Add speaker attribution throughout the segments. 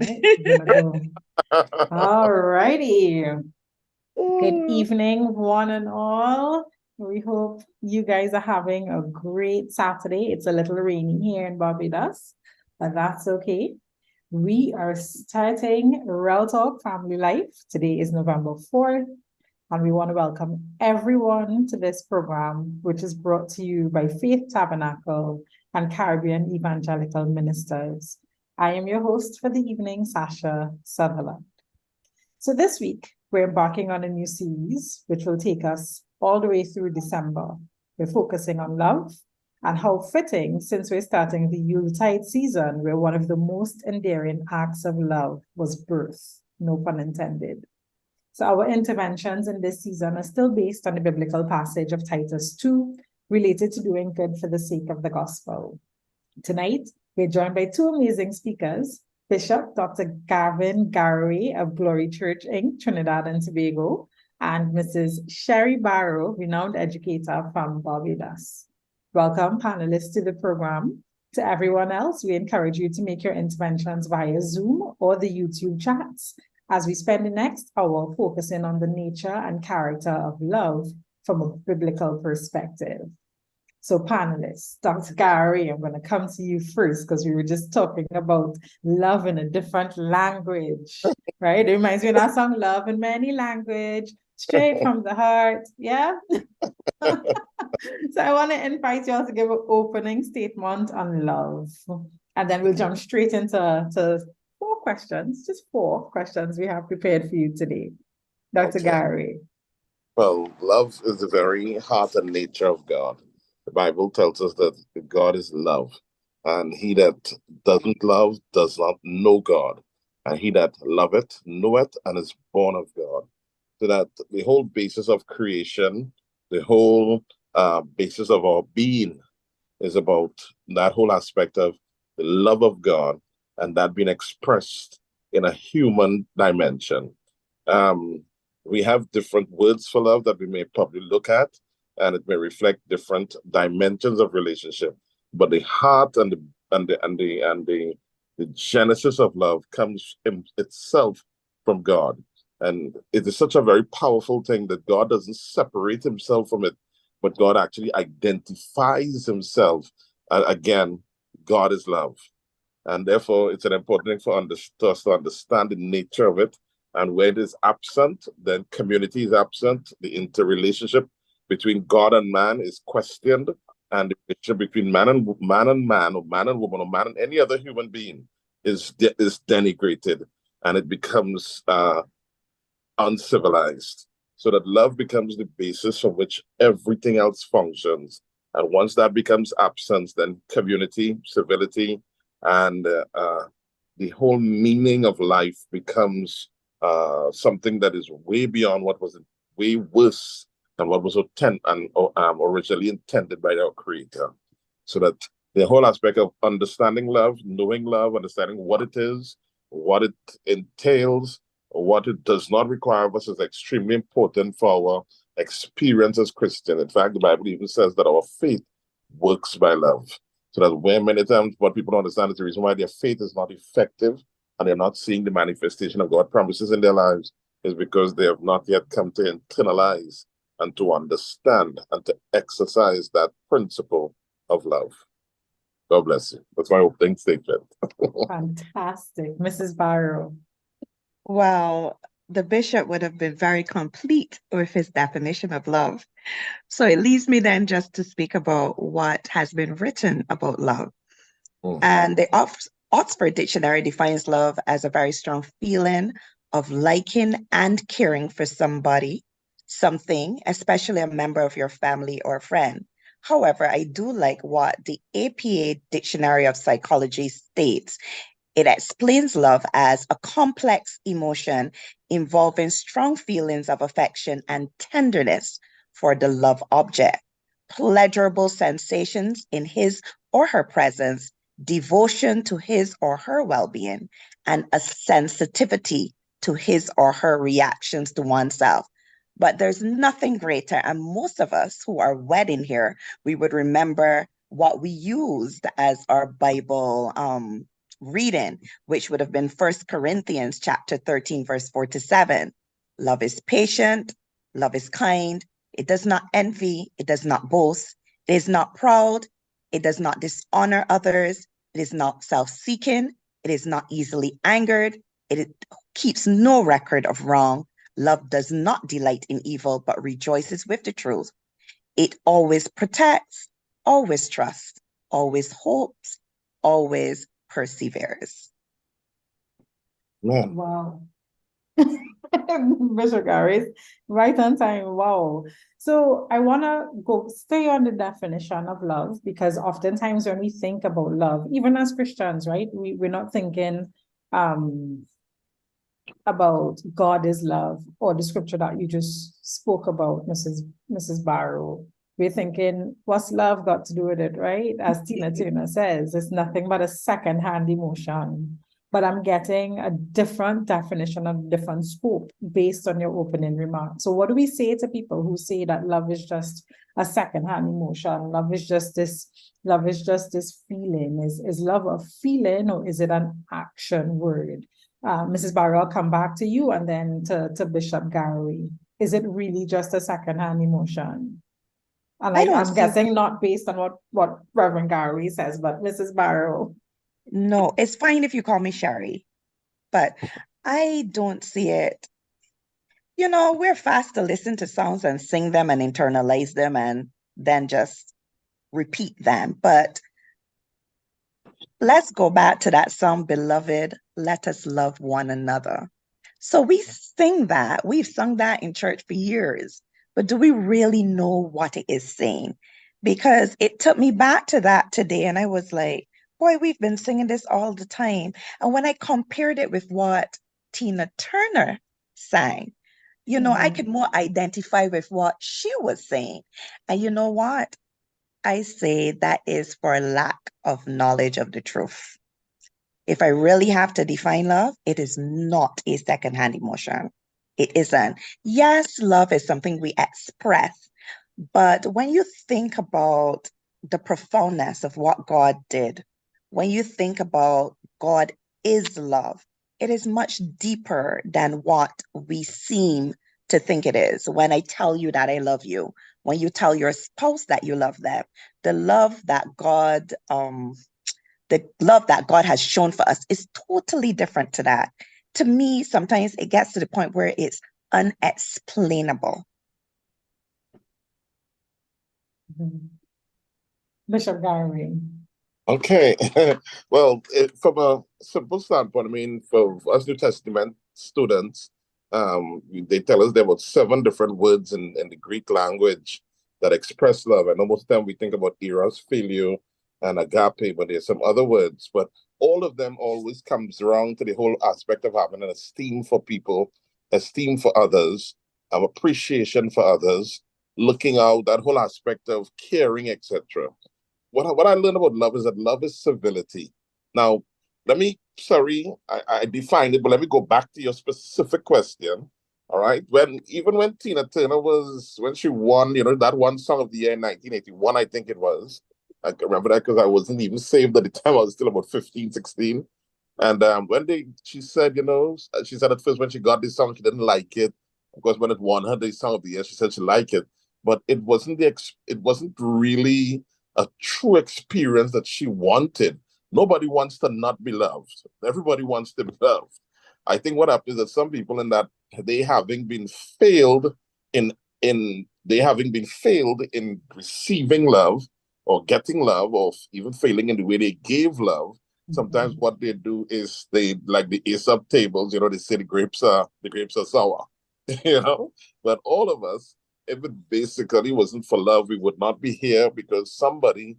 Speaker 1: right, we're gonna go. All righty. Good evening, one and all. We hope you guys are having a great Saturday. It's a little rainy here in Barbados, but that's okay. We are starting Real Talk Family Life. Today is November 4th, and we want to welcome everyone to this program, which is brought to you by Faith Tabernacle and Caribbean Evangelical Ministers. I am your host for the evening, Sasha Sutherland. So this week, we're embarking on a new series, which will take us all the way through December. We're focusing on love and how fitting, since we're starting the Yuletide season, where one of the most endearing acts of love was birth, no pun intended. So our interventions in this season are still based on the biblical passage of Titus 2, related to doing good for the sake of the gospel. Tonight, we're joined by two amazing speakers, Bishop Dr. Gavin Garraway of Glory Church, Inc., Trinidad and Tobago, and Mrs. Sherry Barrow, renowned educator from Barbados. Welcome, panelists, to the program. To everyone else, we encourage you to make your interventions via Zoom or the YouTube chats, as we spend the next hour focusing on the nature and character of love from a biblical perspective. So panelists, Dr. Gary, I'm going to come to you first because we were just talking about love in a different language, right? It reminds me of that song, Love in Many Language, straight from the heart. Yeah. So I want to invite you all to give an opening statement on love. And then we'll jump straight into four questions, just four questions we have prepared for you today. Dr.
Speaker 2: Okay.
Speaker 1: Gary.
Speaker 2: Well, love is the very heart and nature of God. The Bible tells us that God is love, and he that doesn't love does not know God, and he that loveth knoweth and is born of God. So that the whole basis of creation, the whole basis of our being is about that whole aspect of the love of God and that being expressed in a human dimension. Um, we have different words for love that we may probably look at, and it may reflect different dimensions of relationship. But the heart and the genesis of love comes in itself from God. And it is such a very powerful thing that God doesn't separate himself from it, but God actually identifies himself. And again, God is love. And therefore, it's an important thing for us to understand the nature of it. And where it is absent, then community is absent. The interrelationship between God and man is questioned. And the relationship between man, or man and woman, or man and any other human being is denigrated. And it becomes uncivilized. So that love becomes the basis from which everything else functions. And once that becomes absent, then community, civility, and the whole meaning of life becomes something that is way beyond what was way worse than what was originally intended by our Creator. So that the whole aspect of understanding love, knowing love, understanding what it is, what it entails, what it does not require of us is extremely important for our experience as Christian. In fact, the Bible even says that our faith works by love. So that when many times what people don't understand is the reason why their faith is not effective and they're not seeing the manifestation of God's promises in their lives is because they have not yet come to internalize and to understand and to exercise that principle of love. God bless you. That's my opening statement.
Speaker 1: Fantastic. Mrs. Barrow.
Speaker 3: Well, the bishop would have been very complete with his definition of love. So it leaves me then just to speak about what has been written about love. And the Oxford Dictionary defines love as a very strong feeling of liking and caring for somebody, something, especially a member of your family or friend. However, I do like what the APA Dictionary of Psychology states. It explains love as a complex emotion involving strong feelings of affection and tenderness for the love object, pleasurable sensations in his or her presence, devotion to his or her well-being, and a sensitivity to his or her reactions to oneself. But there's nothing greater, and most of us who are wedding here, we would remember what we used as our Bible reading, which would have been 1 Corinthians chapter 13, verse 4-7. Love is patient, love is kind, it does not envy, it does not boast, it is not proud, it does not dishonor others, it is not self-seeking, it is not easily angered, it keeps no record of wrong. Love does not delight in evil, but rejoices with the truth. It always protects, always trusts, always hopes, always perseveres.
Speaker 2: Man,
Speaker 1: Wow. Bishop Gary's right on time. Wow. So I want to stay on the definition of love, because oftentimes when we think about love, even as Christians, right, we're not thinking about God is love, or the scripture that you just spoke about, Mrs. Barrow. We're thinking, what's love got to do with it, right? As Tina Turner says, it's nothing but a second-hand emotion. But I'm getting a different definition of different scope based on your opening remarks. So what do we say to people who say that love is just a second-hand emotion? Love is just this feeling. Is love a feeling, or is it an action word? Mrs. Barrow, I'll come back to you, and then to Bishop Gary. Is it really just a second-hand emotion? And I'm guessing not based on what Reverend Gary says, but Mrs. Barrow.
Speaker 3: No, it's fine if you call me Sherry, but I don't see it. You know, we're fast to listen to songs and sing them and internalize them and then just repeat them. But let's go back to that song, Beloved, Let Us Love One Another. So we sing that. We've sung that in church for years. But do we really know what it is saying? Because it took me back to that today, and I was like, boy, we've been singing this all the time. And when I compared it with what Tina Turner sang, you know, I could more identify with what she was saying. And you know what? I say that is for lack of knowledge of the truth. If I really have to define love, it is not a secondhand emotion. It isn't. Yes, love is something we express, but when you think about the profoundness of what God did, when you think about God is love, it is much deeper than what we seem to think it is. When I tell you that I love you, when you tell your spouse that you love them, the love that God has shown for us is totally different to that. To me, sometimes it gets to the point where it's unexplainable.
Speaker 1: Bishop Gary.
Speaker 2: okay. Well, from a simple standpoint, I mean, for us New Testament students, they tell us there were 7 different words in the Greek language that express love. And most of the time we think about eros, phileo, and agape, but there's some other words. But all of them always comes around to the whole aspect of having an esteem for people, esteem for others, appreciation for others, looking out, that whole aspect of caring, etc. What I learned about love is that love is civility. Now, I defined it, but let me go back to your specific question. All right. When Tina Turner when she won, that one song of the year in 1981, I think it was. I can remember that because I wasn't even saved at the time. I was still about 15, 16. And she said, she said at first when she got this song, she didn't like it. Of course, when it won her the song of the year, she said she liked it. But it wasn't really a true experience that she wanted. Nobody wants to not be loved. Everybody wants to be loved. I think what happens is that some people in that they having been failed in receiving love or getting love, or even failing in the way they gave love. Sometimes what they do is they, like the Aesop tables, they say the grapes are sour, But all of us, if it basically wasn't for love, we would not be here, because somebody,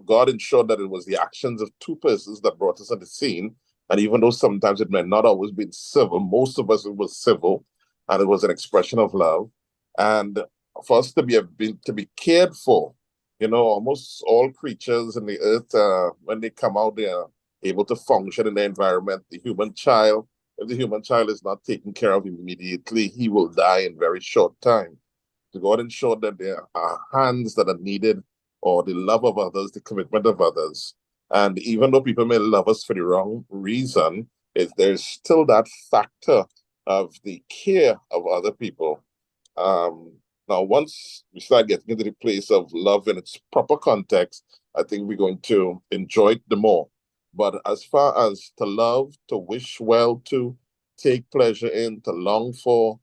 Speaker 2: God ensured that it was the actions of 2 persons that brought us on the scene. And even though sometimes it may not always be civil, most of us it was civil, and it was an expression of love. And for us to be cared for, almost all creatures in the earth, when they come out, they are able to function in the environment. The human child, if the human child is not taken care of immediately, he will die in very short time. So God ensured that there are hands that are needed, or the love of others, the commitment of others. And even though people may love us for the wrong reason, there's still that factor of the care of other people. Now, once we start getting into the place of love in its proper context, I think we're going to enjoy it the more. But as far as to love, to wish well, to take pleasure in, to long for,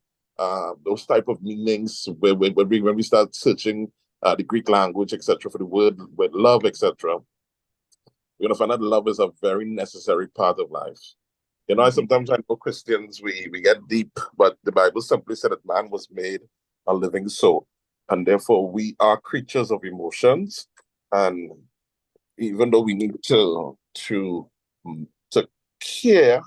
Speaker 2: those type of meanings, when we start searching the Greek language, etc., for the word love, etc., we're going to find that love is a very necessary part of life. You know, sometimes I know Christians, we get deep, but the Bible simply said that man was made a living soul. And therefore, we are creatures of emotions. And even though we need to care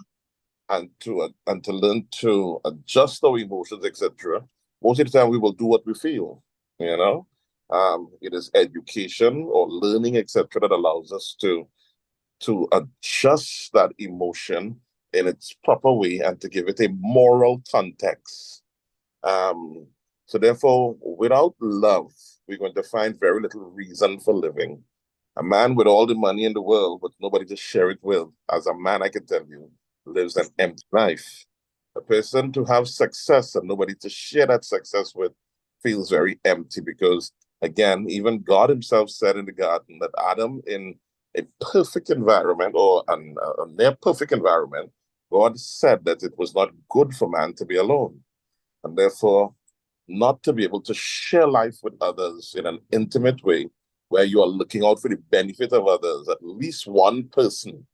Speaker 2: and to learn to adjust our emotions, etc., most of the time we will do what we feel, you know. It is education or learning, etc., that allows us to adjust that emotion in its proper way and to give it a moral context. So therefore, without love, we're going to find very little reason for living. A man with all the money in the world, but nobody to share it with, as a man, I can tell you, lives an empty life. A person to have success and nobody to share that success with feels very empty because, again, even God himself said in the garden that Adam, in a perfect environment or a near perfect environment, God said that it was not good for man to be alone. And therefore, not to be able to share life with others in an intimate way where you are looking out for the benefit of others, at least one person,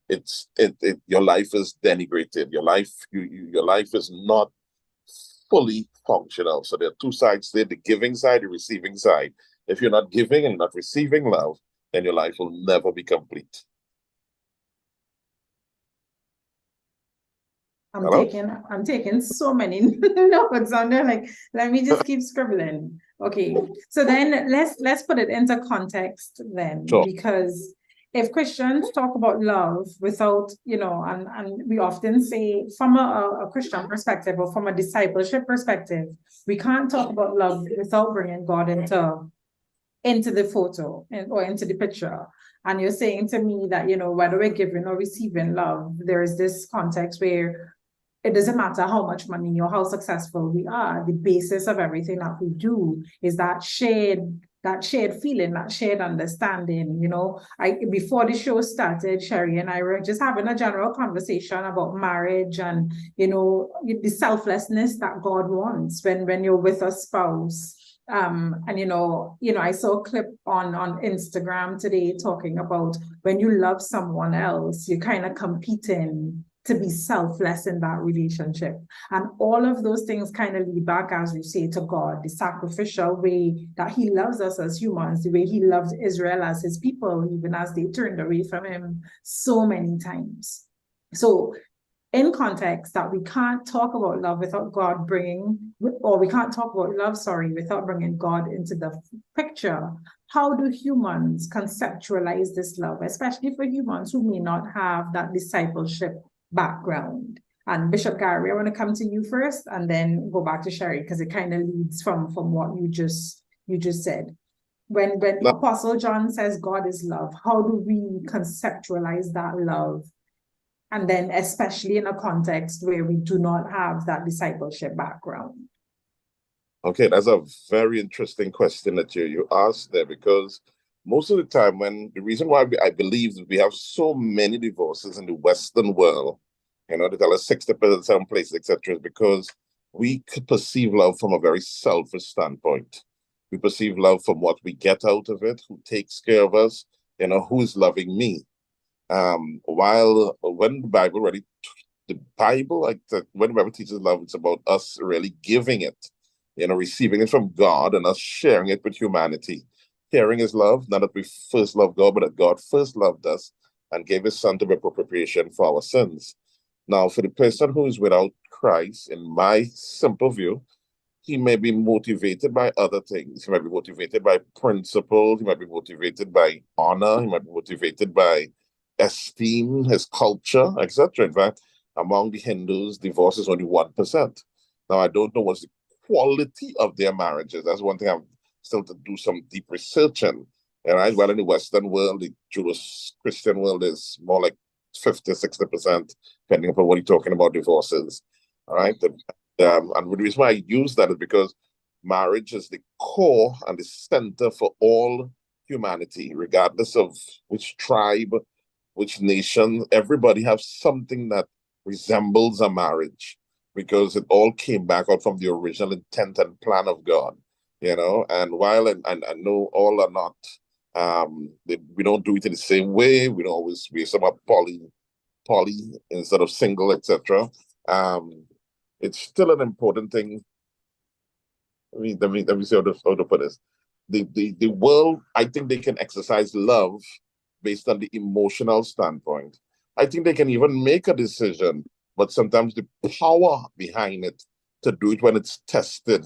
Speaker 2: your life is denigrated. Your life is not fully functional. So there are two sides there, the giving side, the receiving side. If you're not giving and not receiving love, then your life will never be complete.
Speaker 1: I'm taking so many notes on there. Like, let me just keep scribbling. Okay. So then let's put it into context then,
Speaker 2: Sure.
Speaker 1: because if Christians talk about love without, and we often say from a Christian perspective or from a discipleship perspective, we can't talk about love without bringing God into the photo or into the picture. And you're saying to me that, whether we're giving or receiving love, there is this context where it doesn't matter how much money or how successful we are. The basis of everything that we do is that shared feeling, that shared understanding. Before the show started, Sherry and I were just having a general conversation about marriage and, the selflessness that God wants when you're with a spouse. And I saw a clip on Instagram today talking about when you love someone else, you're kind of competing to be selfless in that relationship. And all of those things kind of lead back, as we say, to God, the sacrificial way that he loves us as humans, the way he loved Israel as his people, even as they turned away from him so many times. So in context that we can't talk about love without God we can't talk about love, without bringing God into the picture. How do humans conceptualize this love, especially for humans who may not have that discipleship background? And Bishop Gary, I want to come to you first and then go back to Sherry, because it kind of leads from what you just said. When Apostle John says God is love, how do we conceptualize that love? And then especially in a context where we do not have that discipleship background.
Speaker 2: Okay, that's a very interesting question that you asked there, because most of the time the reason why I believe that we have so many divorces in the Western world, they tell us 60% some places, etc., is because we could perceive love from a very selfish standpoint. We perceive love from what we get out of it, who takes care of us, who is loving me. While when the Bible when the Bible teaches love, it's about us really giving it, receiving it from God and us sharing it with humanity. Sharing is love, not that we first loved God, but that God first loved us and gave his son to be propitiation for our sins. Now, for the person who is without Christ, in my simple view, he may be motivated by other things. He might be motivated by principles. He might be motivated by honor. He might be motivated by esteem, his culture, etc. In fact, among the Hindus, divorce is only 1%. Now, I don't know what's the quality of their marriages. That's one thing I'm still to do some deep research in. All right. Well, in the Western world, the Jewish Christian world is more like 50, 60%, depending upon what you're talking about divorces. All right. And the reason why I use that is because marriage is the core and the center for all humanity, regardless of which tribe, which nation. Everybody has something that resembles a marriage because it all came back out from the original intent and plan of God, And while I know all are not, we don't do it in the same way. We don't always, we some are poly instead of single, etc. It's still an important thing. Let me see how to put this. The world, I think they can exercise love based on the emotional standpoint. I think they can even make a decision, but sometimes the power behind it to do it when it's tested,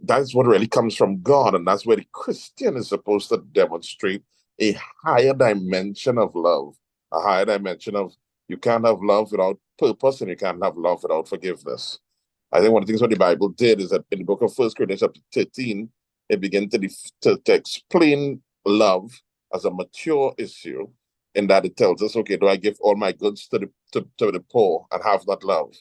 Speaker 2: that's what really comes from God, and that's where the Christian is supposed to demonstrate a higher dimension of love, a higher dimension of you can't have love without purpose, and you can't have love without forgiveness. I think one of the things what the Bible did is that in the book of 1 Corinthians chapter 13, it began to explain love as a mature issue, in that it tells us, okay, do I give all my goods to the poor and have not love?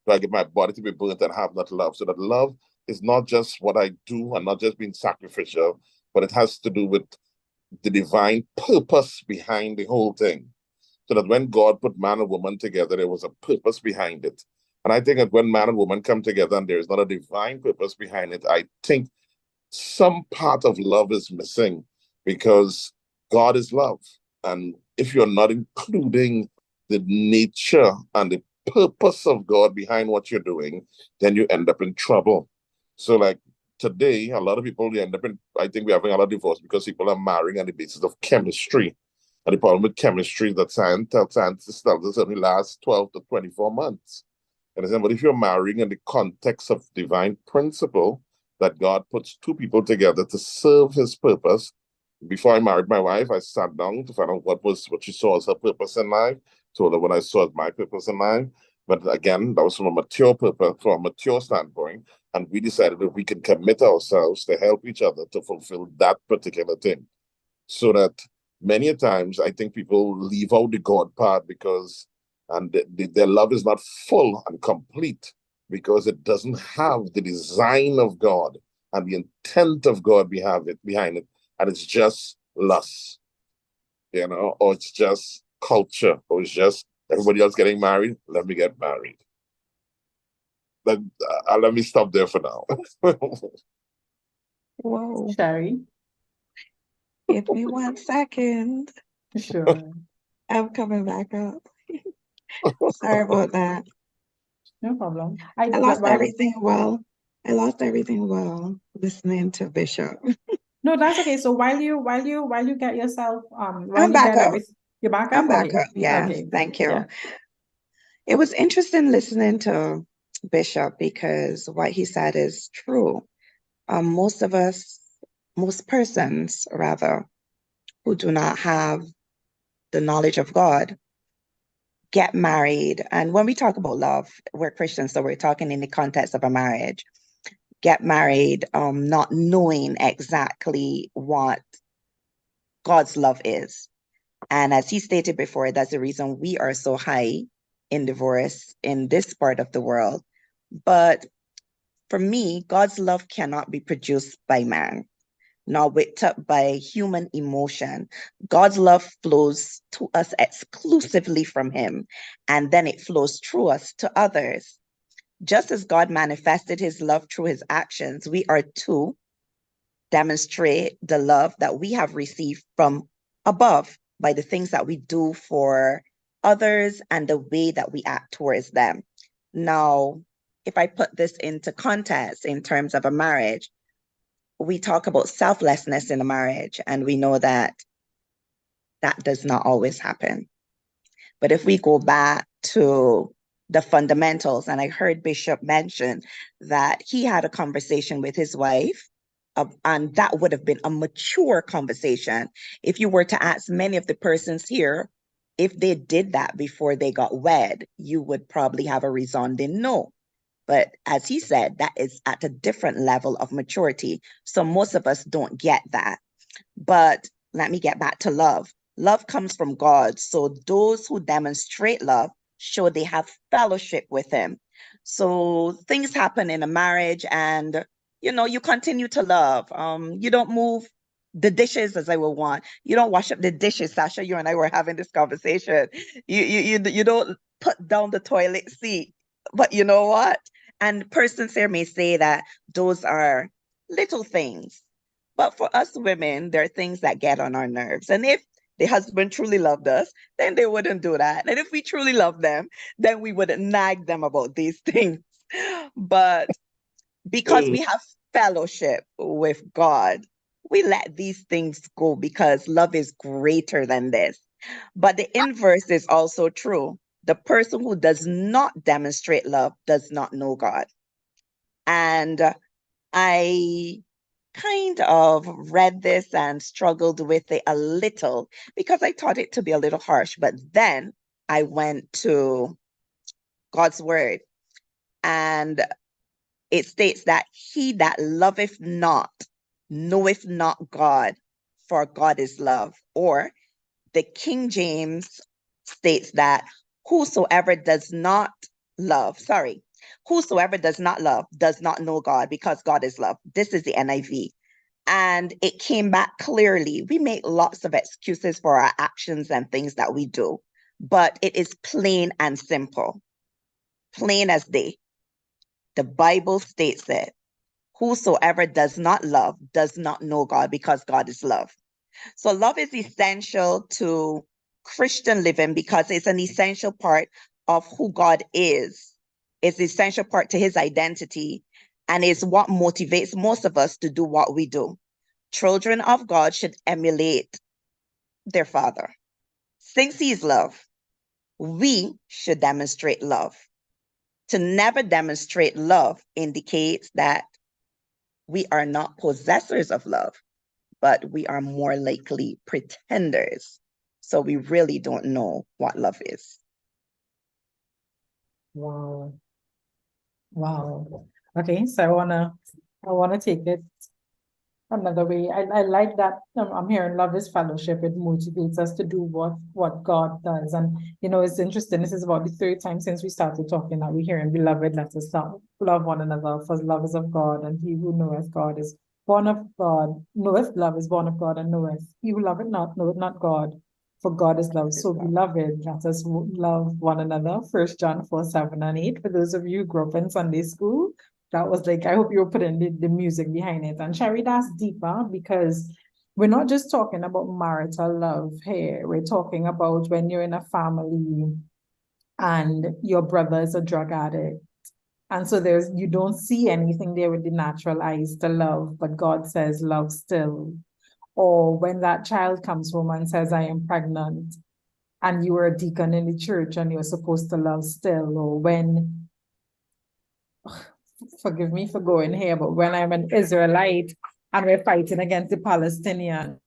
Speaker 2: Do I give my body to be burnt and have not love? So that love is not just what I do and not just being sacrificial, but it has to do with the divine purpose behind the whole thing. So that when God put man and woman together, there was a purpose behind it. And I think that when man and woman come together and there is not a divine purpose behind it, I think some part of love is missing, because God is love. And if you're not including the nature and the purpose of God behind what you're doing, then you end up in trouble. So like today, a lot of people, I think we're having a lot of divorce because people are marrying on the basis of chemistry. And the problem with chemistry is that scientists tells us only lasts 12 to 24 months. But if you're marrying in the context of divine principle, that God puts two people together to serve his purpose. Before I married my wife, I sat down to find out what she saw as her purpose in life. Told her what I saw as my purpose in life. But again, that was from a mature purpose, from a mature standpoint. And we decided that we can commit ourselves to help each other to fulfill that particular thing. So that many times I think people leave out the God part because their love is not full and complete, because it doesn't have the design of God and the intent of God behind it, and it's just lust, or it's just culture, or it's just everybody else getting married. Let me get married. Let me stop there for now.
Speaker 3: Whoa,
Speaker 1: Sherry,
Speaker 3: give me 1 second.
Speaker 1: sure.
Speaker 3: I'm coming back up. Sorry about that.
Speaker 1: No problem.
Speaker 3: I lost everything while listening to Bishop.
Speaker 1: No, that's okay. So while you get yourself while
Speaker 3: I'm
Speaker 1: you
Speaker 3: back
Speaker 1: get
Speaker 3: up.
Speaker 1: everything, you're back
Speaker 3: I'm
Speaker 1: up?
Speaker 3: back
Speaker 1: Okay.
Speaker 3: up. Yeah,
Speaker 1: Okay.
Speaker 3: thank you.
Speaker 1: Yeah.
Speaker 3: It was interesting listening to Bishop because what he said is true. Most persons rather, who do not have the knowledge of God get married. And when we talk about love, we're Christians, so we're talking in the context of a marriage. Get married, not knowing exactly what God's love is. And as he stated before, that's the reason we are so high in divorce in this part of the world. But for me, God's love cannot be produced by man, nor whipped up by human emotion. God's love flows to us exclusively from him, and then it flows through us to others. Just as God manifested his love through his actions, we are to demonstrate the love that we have received from above by the things that we do for others and the way that we act towards them. Now, if I put this into context in terms of a marriage, we talk about selflessness in a marriage, and we know that that does not always happen. But if we go back to the fundamentals, and I heard Bishop mention that he had a conversation with his wife, and that would have been a mature conversation. If you were to ask many of the persons here, if they did that before they got wed, you would probably have a resounding no.
Speaker 4: But as he said, that is at a different level of maturity. So most of us don't get that. But let me get back to love. Love comes from God. So those who demonstrate love show they have fellowship with him. So things happen in a marriage and, you continue to love. You don't move the dishes as I would want. You don't wash up the dishes, Sasha. You and I were having this conversation. You don't put down the toilet seat. But you know what? And persons here may say that those are little things. But for us women, there are things that get on our nerves. And if the husband truly loved us, then they wouldn't do that. And if we truly love them, then we wouldn't nag them about these things. But because we have fellowship with God, we let these things go because love is greater than this. But the inverse is also true. The person who does not demonstrate love does not know God. And I kind of read this and struggled with it a little because I thought it to be a little harsh. But then I went to God's word, and it states that he that loveth not knoweth not God, for God is love. Or the King James states that whosoever does not love does not know God, because God is love. This is the NIV. And it came back clearly. We make lots of excuses for our actions and things that we do, but it is plain and simple, plain as day. The Bible states it. Whosoever does not love does not know God, because God is love. So love is essential to Christian living because it's an essential part of who God is. It's an essential part to his identity, and is what motivates most of us to do what we do. Children of God should emulate their Father. Since he is love, we should demonstrate love. To never demonstrate love indicates that we are not possessors of love, but we are more likely pretenders. So we really don't know what love is.
Speaker 1: Wow. Wow. Okay, so I wanna take it another way. I like that. I'm hearing love is fellowship. It motivates us to do what God does. And it's interesting. This is about the third time since we started talking that we're hearing, beloved, let us love one another, for love is of God, and he who knoweth God is born of God, knoweth love is born of God, and knoweth he who loveth not, knoweth not God, for God is love. So beloved, let us love one another. 1 John 4:7-8. For those of you who grew up in Sunday school, that was like, I hope you were putting the music behind it. And Sherry, that's deeper, because we're not just talking about marital love here. We're talking about when you're in a family and your brother is a drug addict. And so you don't see anything there with the natural eyes to love, but God says love still. Or when that child comes home and says, I am pregnant, and you were a deacon in the church and you're supposed to love still. Or when, forgive me for going here, but when I'm an Israelite and we're fighting against the Palestinian.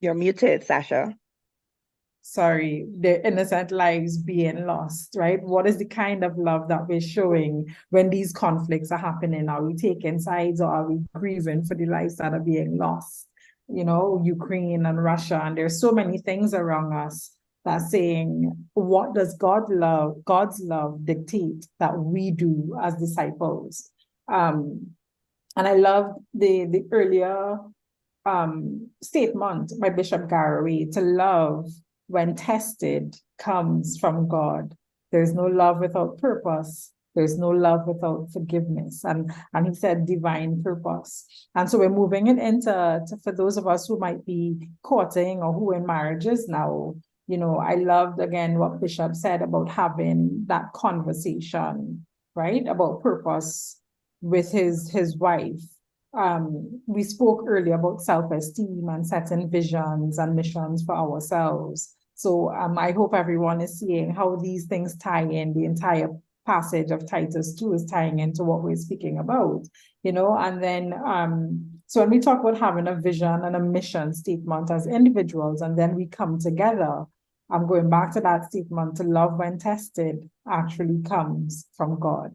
Speaker 4: You're muted, Sasha.
Speaker 1: Sorry, the innocent lives being lost, right? What is the kind of love that we're showing when these conflicts are happening? Are we taking sides, or are we grieving for the lives that are being lost? Ukraine and Russia, and there's so many things around us that's saying, what does God's love dictate that we do as disciples? And I love the earlier statement by Bishop Garraway, to love when tested comes from God. There's no love without purpose. There's no love without forgiveness. And he said divine purpose. And so we're moving it into for those of us who might be courting or who are in marriages now. I loved again what Bishop said about having that conversation, right? About purpose with his wife. We spoke earlier about self-esteem and setting visions and missions for ourselves. So I hope everyone is seeing how these things tie in. The entire passage of Titus 2 is tying into what we're speaking about, and then so when we talk about having a vision and a mission statement as individuals, and then we come together, I'm going back to that statement, to love when tested actually comes from God.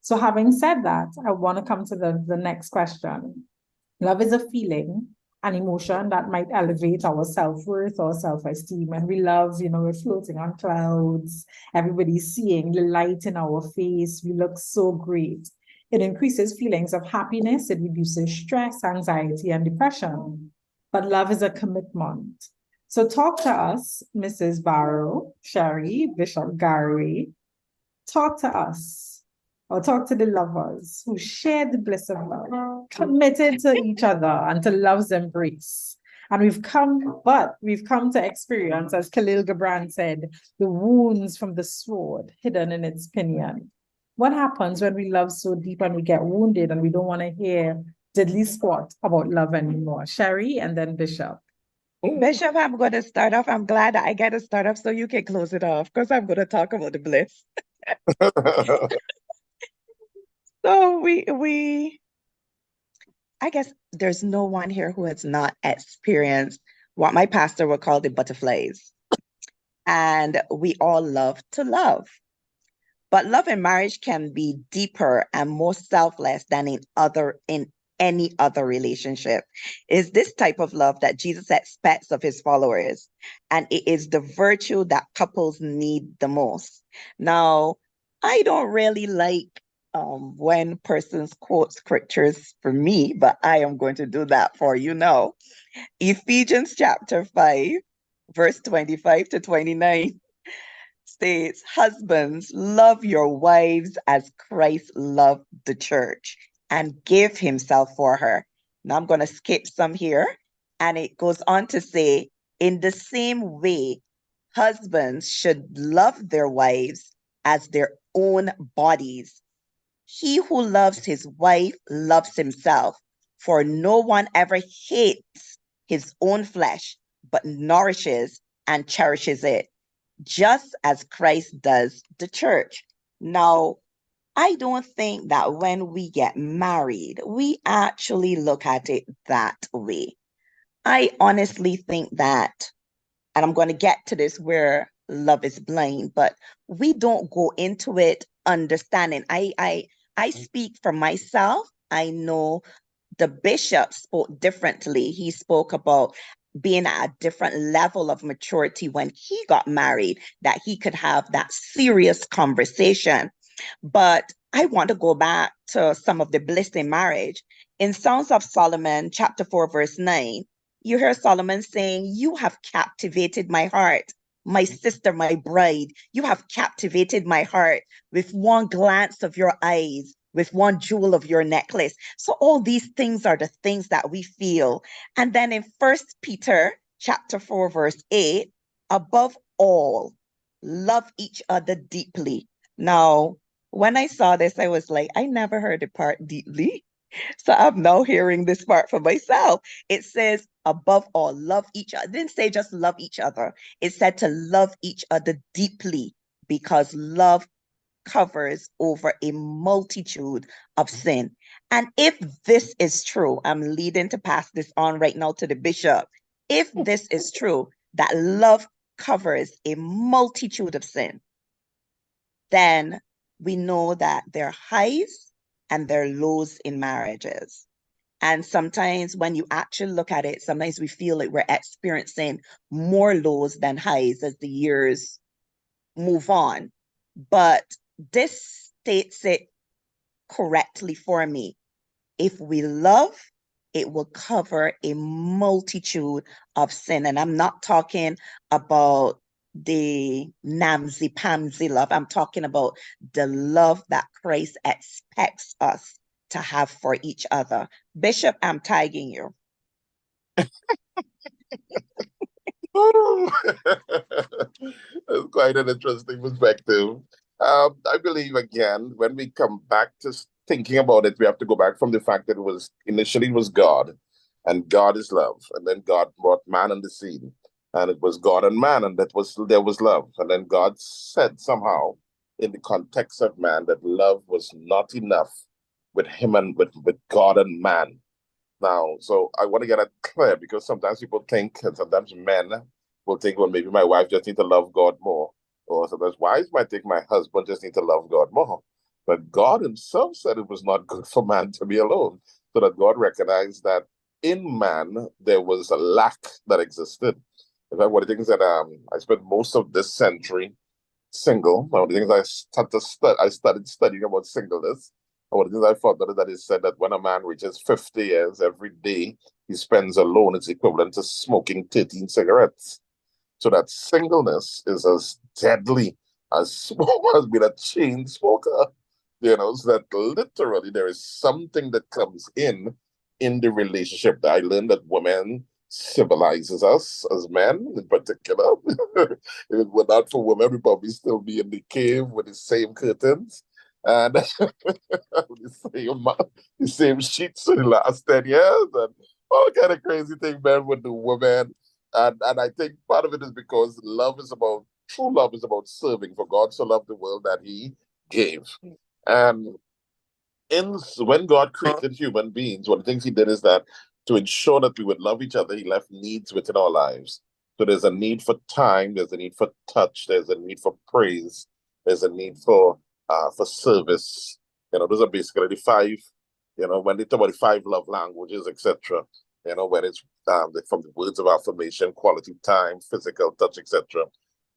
Speaker 1: So having said that, I want to come to the next question. Love is a feeling, an emotion that might elevate our self-worth or self-esteem. And we love, we're floating on clouds. Everybody's seeing the light in our face. We look so great. It increases feelings of happiness. It reduces stress, anxiety, and depression. But love is a commitment. So talk to us, Mrs. Barrow, Sherry, Bishop Gary. Talk to us, or talk to the lovers who share the bliss of love, committed to each other and to love's embrace. And we've come to experience, as Khalil Gibran said, the wounds from the sword hidden in its pinion. What happens when we love so deep and we get wounded and we don't want to hear diddly squat about love anymore? Sherry and then Bishop.
Speaker 3: Bishop, I'm going to start off. I'm glad that I get to start off so you can close it off because I'm going to talk about the bliss. So I guess there's no one here who has not experienced what my pastor would call the butterflies. And we all love to love. But love in marriage can be deeper and more selfless than in any other relationship. It's this type of love that Jesus expects of his followers, and it is the virtue that couples need the most. Now, I don't really like when persons quote scriptures for me, but I am going to do that for you now. Ephesians chapter 5, verse 25 to 29 states, husbands, love your wives as Christ loved the church and gave himself for her. Now I'm going to skip some here. And it goes on to say, in the same way, husbands should love their wives as their own bodies. He who loves his wife loves himself, for no one ever hates his own flesh, but nourishes and cherishes it, just as Christ does the church. Now, I don't think that when we get married, we actually look at it that way. I honestly think that, and I'm going to get to this where love is blind, but we don't go into it understanding. I speak for myself. I know the bishop spoke differently. He spoke about being at a different level of maturity when he got married, that he could have that serious conversation. But I want to go back to some of the bliss in marriage. In Songs of Solomon, chapter 4, verse 9, you hear Solomon saying, you have captivated my heart, my sister, my bride. You have captivated my heart with one glance of your eyes, with one jewel of your necklace. So all these things are the things that we feel. And then in 1 Peter chapter 4, verse 8, above all, love each other deeply. Now, when I saw this, I was like, I never heard the part deeply. So I'm now hearing this part for myself. It says, above all, love each other. It didn't say just love each other. It said to love each other deeply, because love covers over a multitude of sin. And if this is true, I'm leading to pass this on right now to the bishop. If this is true, that love covers a multitude of sin, then we know that there are highs and there are lows in marriages. And sometimes when you actually look at it, sometimes we feel like we're experiencing more lows than highs as the years move on. But this states it correctly for me. If we love, it will cover a multitude of sin. And I'm not talking about the namsy-pamsy love. I'm talking about the love that Christ expects us to have for each other. Bishop, I'm tagging you.
Speaker 2: That's quite an interesting perspective. I believe, again, when we come back to thinking about it, we have to go back from the fact that initially it was God, and God is love, and then God brought man on the scene, and it was God and man, and there was love, and then God said somehow, in the context of man, that love was not enough with him and with God and man. Now, so I want to get it clear, because sometimes people think, and sometimes men will think, well, maybe my wife just need to love God more. Or sometimes wives might think my husband just need to love God more. But God himself said it was not good for man to be alone. So that God recognized that in man there was a lack that existed. In fact, one of the things that I spent most of this century single. One of the things I started studying about singleness. And one of the things I found out is that it said that when a man reaches 50 years, every day he spends alone is equivalent to smoking 13 cigarettes. So that singleness is as deadly as as being a chain smoker. So that literally there is something that comes in the relationship that I learned that women civilizes us as men in particular. If it were not for women, we'd probably still be in the cave with the same curtains and the same sheets for the last 10 years and all kind of crazy thing men would do women. And I think part of it is because true love is about serving. For God so loved the world that he gave. And when God created human beings, one of the things he did is that to ensure that we would love each other, he left needs within our lives. So there's a need for time, there's a need for touch, there's a need for praise, there's a need for service. Those are basically the five, when they talk about the five love languages, etc. When it's from the words of affirmation, quality time, physical touch, etc.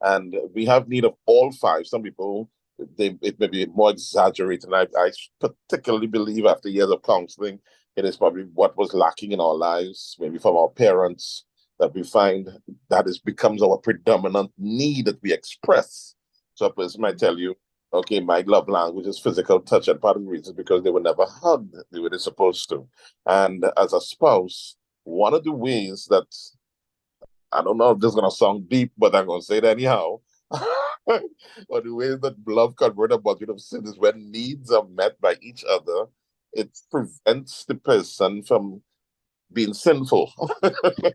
Speaker 2: And we have need of all five. Some people it may be more exaggerated. And I particularly believe after years of counseling, it is probably what was lacking in our lives, maybe from our parents, that we find that becomes our predominant need that we express. So a person might tell you, okay, my love language is physical touch, and part of the reason is because they were never hugged the way they're supposed to. And as a spouse, one of the ways that, I don't know if this is going to sound deep, but I'm going to say it anyhow. But the way that love convert a multitude of sin is when needs are met by each other, it prevents the person from being sinful. The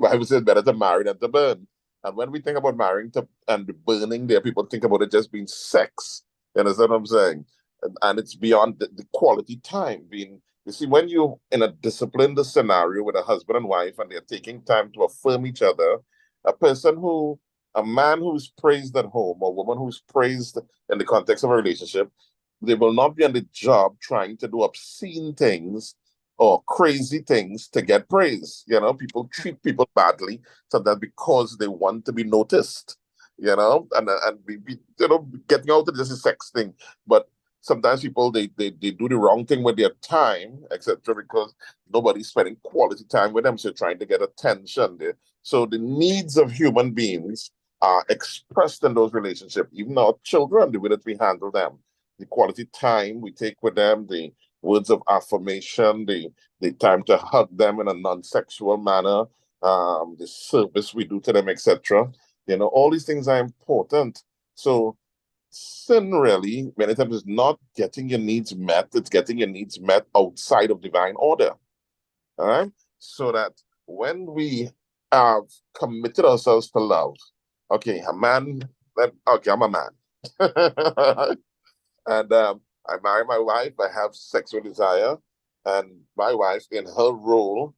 Speaker 2: Bible says better to marry than to burn. And when we think about marrying and burning, there people think about it just being sex. You understand what I'm saying? And it's beyond the quality time being. You see, when you're in a disciplined scenario with a husband and wife and they're taking time to affirm each other, a man who's praised at home or a woman who's praised in the context of a relationship, they will not be on the job trying to do obscene things or crazy things to get praise. People treat people badly sometimes because they want to be noticed, and we getting out of this is sex thing. But sometimes people they do the wrong thing with their time, etc., because nobody's spending quality time with them, so trying to get attention there. So the needs of human beings are expressed in those relationships, even our children, the way that we handle them, the quality time we take with them, the words of affirmation, the time to hug them in a non-sexual manner, the service we do to them, etc. All these things are important. So sin really, many times, is not getting your needs met, it's getting your needs met outside of divine order. All right? So that when we have committed ourselves to love, okay, I'm a man. And I marry my wife, I have sexual desire, and my wife, in her role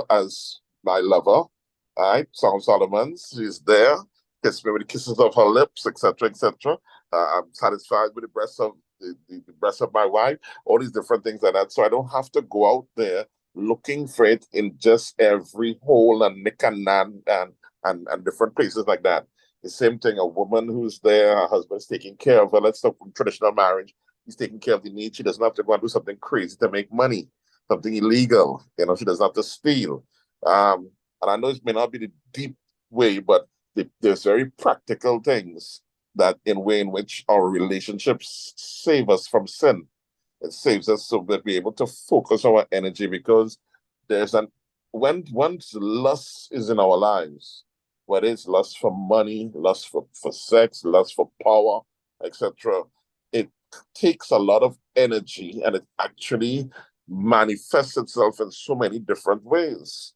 Speaker 2: as my lover, all right, Song of Solomon, she's there, kiss me with the kisses of her lips, etc., etc. I'm satisfied with the breasts of my wife, all these different things like that. So I don't have to go out there looking for it in just every hole and nick and nan and different places like that. The same thing, a woman who's there, her husband's taking care of her. Let's talk from traditional marriage. He's taking care of the needs. She doesn't have to go and do something crazy to make money, something illegal. She doesn't have to steal. And I know it may not be the deep way, but there's very practical things that in which our relationships save us from sin. It saves us so that we're able to focus our energy, because when once lust is in our lives, whether it's lust for money, lust for sex, lust for power, etc., it takes a lot of energy, and it actually manifests itself in so many different ways.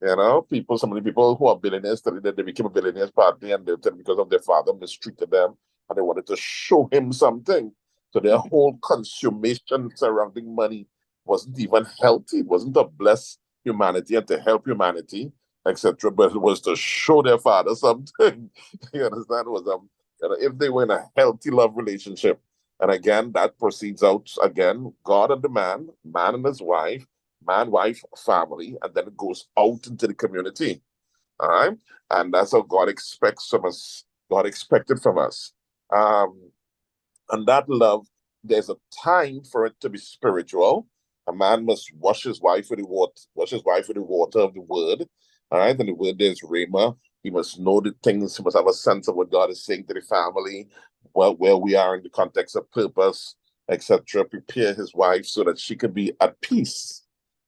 Speaker 2: So many people who are billionaires tell you that they became a billionaires partly, and they tell because of their father mistreated them and they wanted to show him something. So their whole consummation surrounding money wasn't even healthy. It wasn't to bless humanity and to help humanity. etc. But it was to show their father something. You understand? It was if they were in a healthy love relationship. And again, that proceeds out again, God and the man and his wife, man, wife, family, and then it goes out into the community. All right. And that's how God expects from us. God expected from us. And that love, there's a time for it to be spiritual. A man must wash his wife with the water of the word. All right. And the word is Rhema. He must know the things, he must have a sense of what God is saying to the family, where we are in the context of purpose, etc. Prepare his wife so that she can be at peace.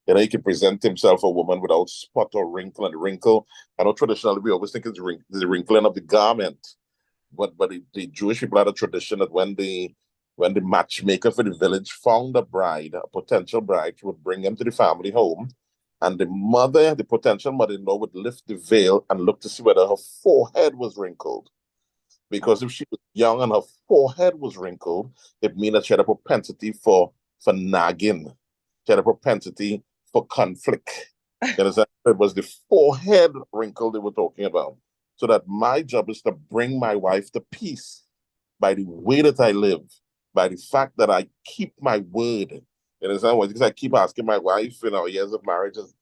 Speaker 2: You know, he can present himself a woman without spot or wrinkle. And wrinkle, I know traditionally we always think it's the wrinkling of the garment, but the Jewish people had a tradition that when the matchmaker for the village found a bride, a potential bride, she would bring him to the family home, and the potential mother-in-law, would lift the veil and look to see whether her forehead was wrinkled. Because if she was young and her forehead was wrinkled, it means that she had a propensity for nagging. She had a propensity for conflict. You understand? It was the forehead wrinkle they were talking about. So that my job is to bring my wife to peace by the way that I live, by the fact that I keep my word. You understand? Because I keep asking my wife in our years of marriages,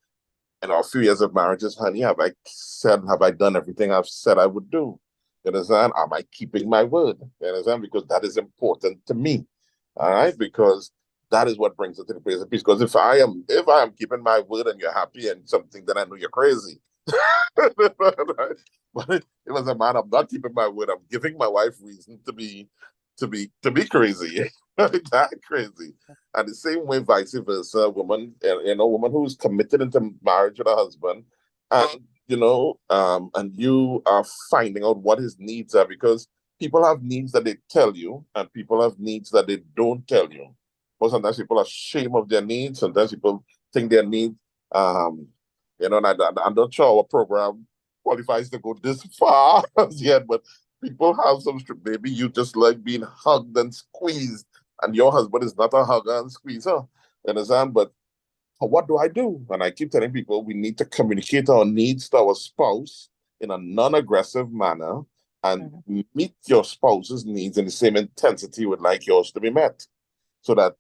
Speaker 2: a few years of marriages, honey, have I done everything I've said I would do? You understand? Am I keeping my word? You understand? Because that is important to me. All right? Because that is what brings it to the place of peace. Because if I am keeping my word and you're happy and something, then I know you're crazy. But it was a man, I'm not keeping my word. I'm giving my wife reason to be crazy. That crazy. And the same way, vice versa, a woman, woman who's committed into marriage with a husband, and and you are finding out what his needs are, because people have needs that they tell you, and people have needs that they don't tell you. But sometimes people are ashamed of their needs. Sometimes people think their needs, and I'm not sure our program qualifies to go this far as yet, but people have some, maybe you just like being hugged and squeezed, and your husband is not a hugger and squeezer. You understand? But what do I do? And I keep telling people we need to communicate our needs to our spouse in a non-aggressive manner, and meet your spouse's needs in the same intensity would like yours to be met. So that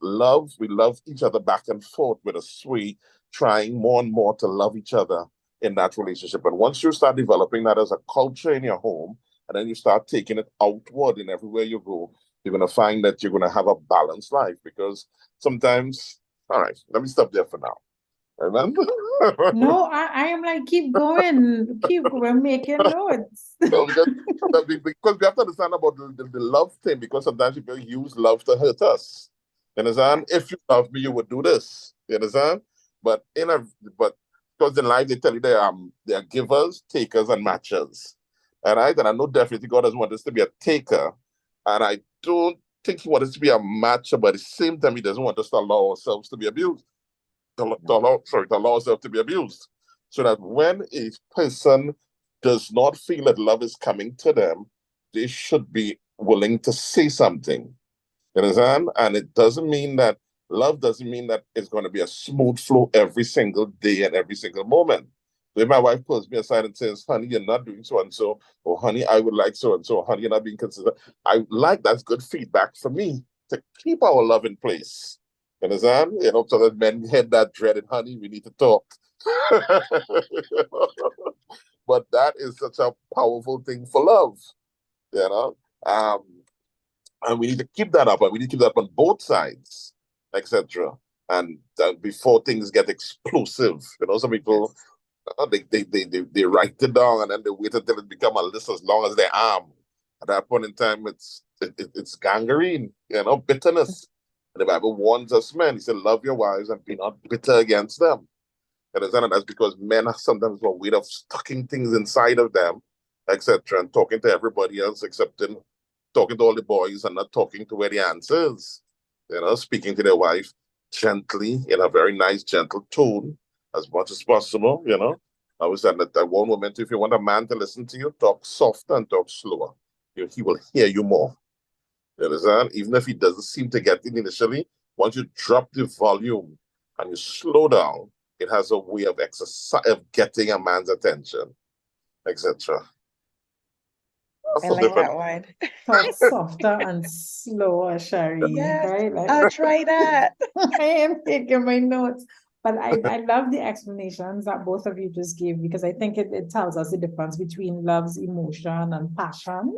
Speaker 2: we love each other back and forth with a sweet, trying more and more to love each other in that relationship. And once you start developing that as a culture in your home, and then you start taking it outward in everywhere you go, you're going to find that you're going to have a balanced life. Because sometimes, all right, let me stop there for now. Remember?
Speaker 1: No, I am like, keep going, making notes.
Speaker 2: No, because we have to understand about the love thing, because sometimes people use love to hurt us. You understand? If you love me, you would do this. You understand? But because in life they tell you they are givers, takers, and matchers. And I know definitely God doesn't want us to be a taker, and I don't think He wants us to be a matcher. But at the same time, He doesn't want us to allow ourselves to be abused. To allow ourselves to be abused. So that when a person does not feel that love is coming to them, they should be willing to say something. You understand? And it doesn't mean that love doesn't mean that it's going to be a smooth flow every single day and every single moment. So if my wife pulls me aside and says, honey, you're not doing so and so, or honey, I would like so and so, honey, you're not being consistent, that's good feedback for me to keep our love in place. You understand? So that men had that dreaded, honey, we need to talk. But that is such a powerful thing for love. And we need to keep that up, and we need to keep that up on both sides, etc. And before things get explosive, some people they write it down and then they wait until it becomes a list as long as their arm. At that point in time, it's gangrene, bitterness. And the Bible warns us, men. He said, "Love your wives and be not bitter against them." And that's because men are sometimes a way of stucking things inside of them, etc., and talking to everybody else except talking to all the boys and not talking to where the answer is. Speaking to their wife gently in a very nice, gentle tone as much as possible. I always said that one woman, if you want a man to listen to you, talk softer and talk slower. He will hear you more. You understand? Even if he doesn't seem to get it initially, once you drop the volume and you slow down, It has a way of of getting a man's attention, etc.
Speaker 3: I
Speaker 2: So
Speaker 3: like
Speaker 2: different.
Speaker 3: that one.
Speaker 1: Talk softer and slower, Sherry,
Speaker 3: Yes,
Speaker 1: right? Like,
Speaker 3: I'll try that.
Speaker 1: I am taking my notes. But I love the explanations that both of you just gave because I think it tells us the difference between love's emotion and passion.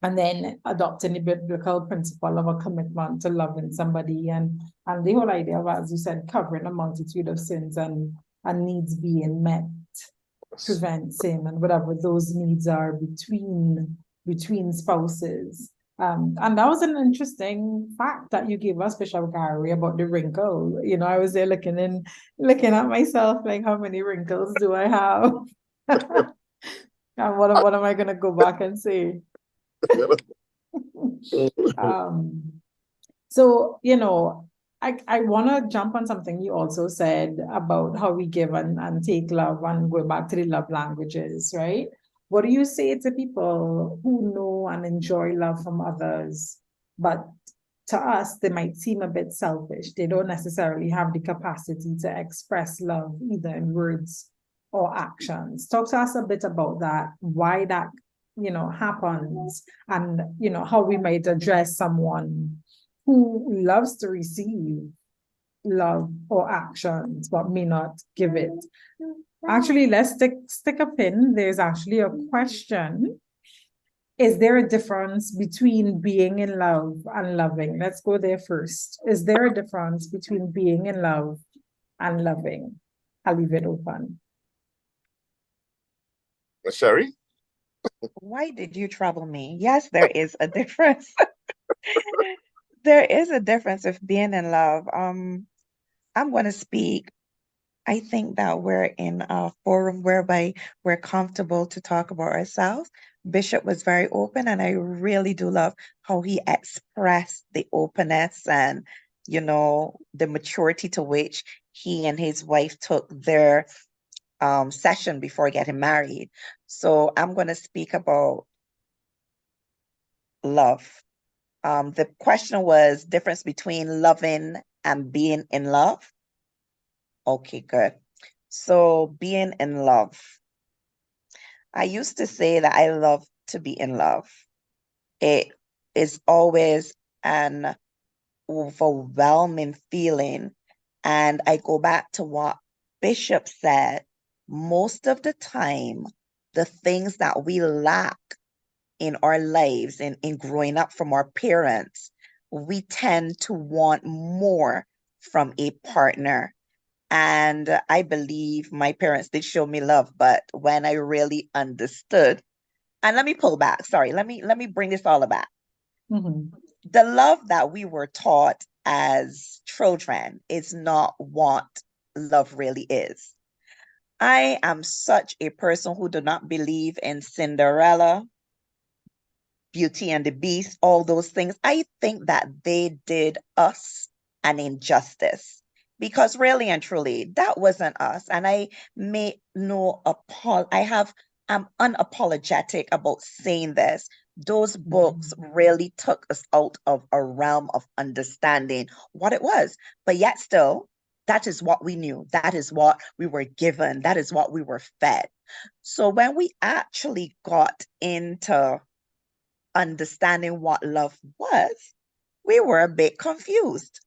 Speaker 1: And then adopting the biblical principle of a commitment to loving somebody and the whole idea of, as you said, covering a multitude of sins and needs being met, prevent sin and whatever those needs are between spouses. And that was an interesting fact that you gave us, Bishop Gary, about the wrinkle. You know, I was there looking at myself, like, how many wrinkles do I have? And what am I gonna go back and say? So, you know, I want to jump on something you also said about how we give and take love and go back to the love languages, right? What do you say to people who know and enjoy love from others, but to us, they might seem a bit selfish. They don't necessarily have the capacity to express love either in words or actions. Talk to us a bit about that, why that, you know, happens, and, you know, how we might address someone who loves to receive love or actions, but may not give it. Actually, let's stick a pin. There's actually a question. Is there a difference between being in love and loving? Let's go there first. Is there a difference between being in love and loving? I'll leave it open.
Speaker 2: Sherry?
Speaker 3: Why did you trouble me? Yes, there is a difference. There is a difference of being in love. I'm going to speak. I think that we're in a forum whereby we're comfortable to talk about ourselves. Bishop was very open, and I really do love how he expressed the openness and, you know, the maturity to which he and his wife took their session before getting married. So I'm going to speak about love. The question was difference between loving and being in love. Okay, good. So being in love. I used to say that I love to be in love. It is always an overwhelming feeling. And I go back to what Bishop said. Most of the time, the things that we lack in our lives and in growing up from our parents, we tend to want more from a partner. And I believe my parents did show me love, but when I really understood, and let me pull back, sorry, let me bring this all back.
Speaker 1: Mm-hmm.
Speaker 3: The love that we were taught as children is not what love really is. I am such a person who do not believe in Cinderella, Beauty and the Beast, all those things. I think that they did us an injustice because really and truly, that wasn't us. And I'm unapologetic about saying this. Those books really took us out of a realm of understanding what it was. But yet still, that is what we knew. That is what we were given. That is what we were fed. So when we actually got into understanding what love was, we were a bit confused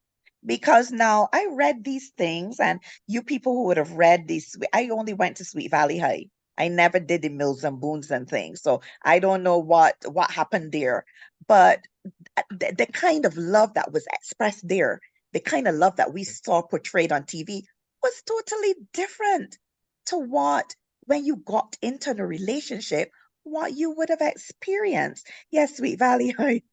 Speaker 3: because now I read these things, and you people who would have read these, I only went to Sweet Valley High. I never did the Mills and Boons and things, so I don't know what happened there. But the kind of love that was expressed there, the kind of love that we saw portrayed on TV, was totally different to what, when you got into the relationship, what you would have experienced. Yes, Sweet Valley High,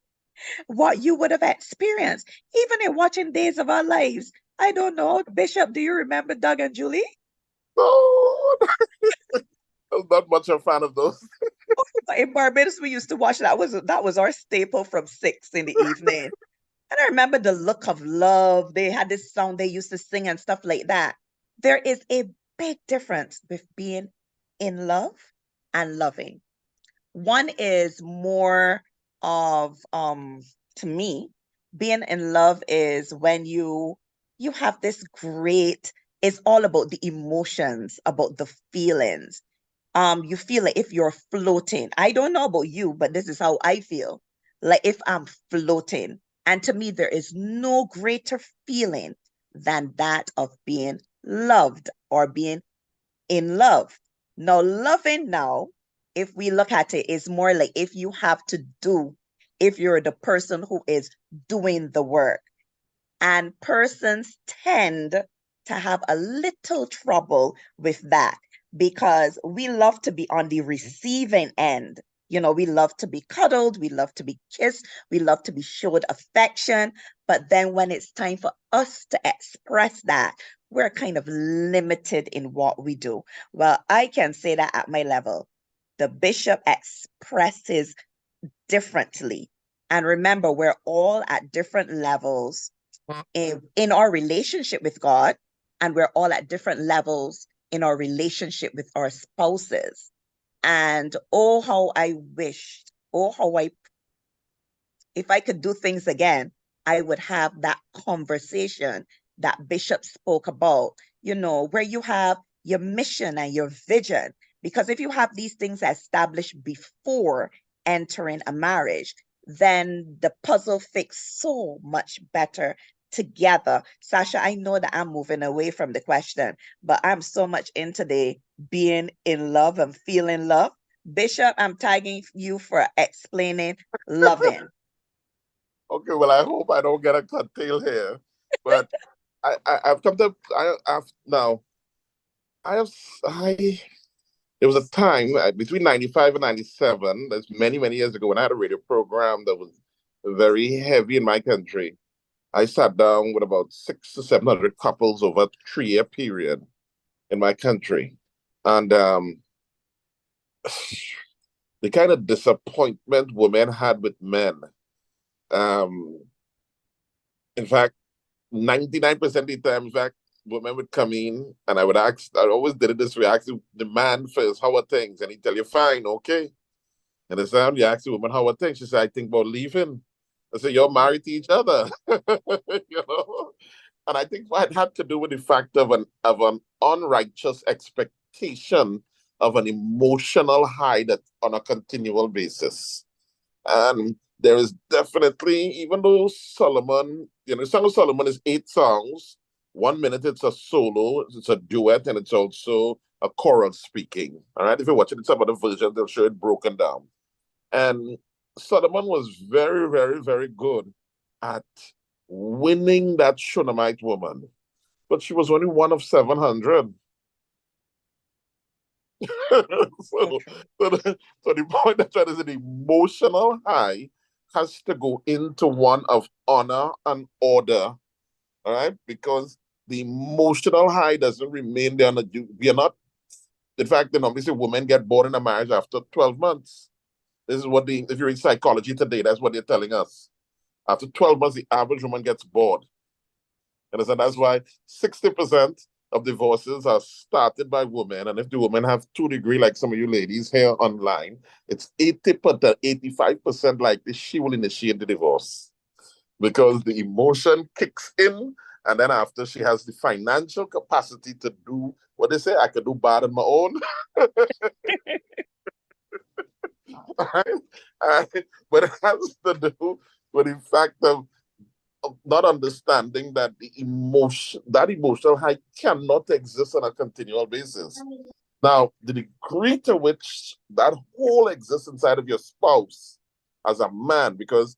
Speaker 3: what you would have experienced, even in watching Days of Our Lives. I don't know, Bishop, do you remember Doug and Julie?
Speaker 2: No, I'm not much a fan of those.
Speaker 3: In Barbados, we used to watch that. Was our staple from 6 in the evening. And I remember the look of love. They had this song they used to sing and stuff like that. There is a big difference with being in love and loving. One is more of to me, being in love is when you have this great
Speaker 4: It's all about the emotions, about the feelings. You feel like if you're floating. I don't know about you, but this is how I feel. Like if I'm floating. And to me, there is no greater feeling than that of being loved or being in love. Now, loving now, if we look at it, is more like if you have to do, if you're the person who is doing the work. And persons tend to have a little trouble with that because we love to be on the receiving end. You know, we love to be cuddled, we love to be kissed, we love to be showed affection. But then when it's time for us to express that, we're kind of limited in what we do. Well, I can say that at my level, the bishop expresses differently. And remember, we're all at different levels in our relationship with God, and we're all at different levels in our relationship with our spouses. And oh, how I wished, oh, how if I could do things again, I would have that conversation that Bishop spoke about, you know, where you have your mission and your vision. Because if you have these things established before entering a marriage, then the puzzle fits so much better together. Sasha, I know that I'm moving away from the question, but I'm so much into the being in love and feeling love. Bishop, I'm tagging you for explaining loving.
Speaker 2: Okay, well, I hope I don't get a curtail here, but I've come to I've now I have I there was a time between 95 and 97, that's many years ago, when I had a radio program that was very heavy in my country. I sat down with about 600 to 700 couples over a 3-year period in my country. And the kind of disappointment women had with men. Um, in fact, 99% of the time, in fact, women would come in and I would ask, I always did it this way, I ask the man first, how are things? And he'd tell you, fine, okay. And the time you ask the woman, how are things? She said, I think about leaving. I said, you're married to each other. You know? And I think what had to do with the fact of an unrighteous expectation of an emotional high that on a continual basis. And there is definitely, even though Solomon, you know, Song of Solomon is 8 songs, 1 minute it's a solo, it's a duet, and it's also a choral speaking. All right, if you're watching some other versions, they'll show it broken down. And Solomon was very good at winning that Shunammite woman, but she was only one of 700. so, so the point that is an emotional high has to go into one of honor and order, all right? Because the emotional high doesn't remain there. We are not, in fact, obviously women get bored in a marriage after 12 months. This is what if you read psychology today, that's what they're telling us. After 12 months, the average woman gets bored. And so that's why 60% of divorces are started by women. And if the women have 2 degrees, like some of you ladies here online, it's 80% 85% likely she will initiate the divorce because the emotion kicks in. And then after she has the financial capacity to do what they say, I could do bad on my own. But it has to do with the fact of not understanding that that emotional high cannot exist on a continual basis. Now, the degree to which that whole exists inside of your spouse as a man, because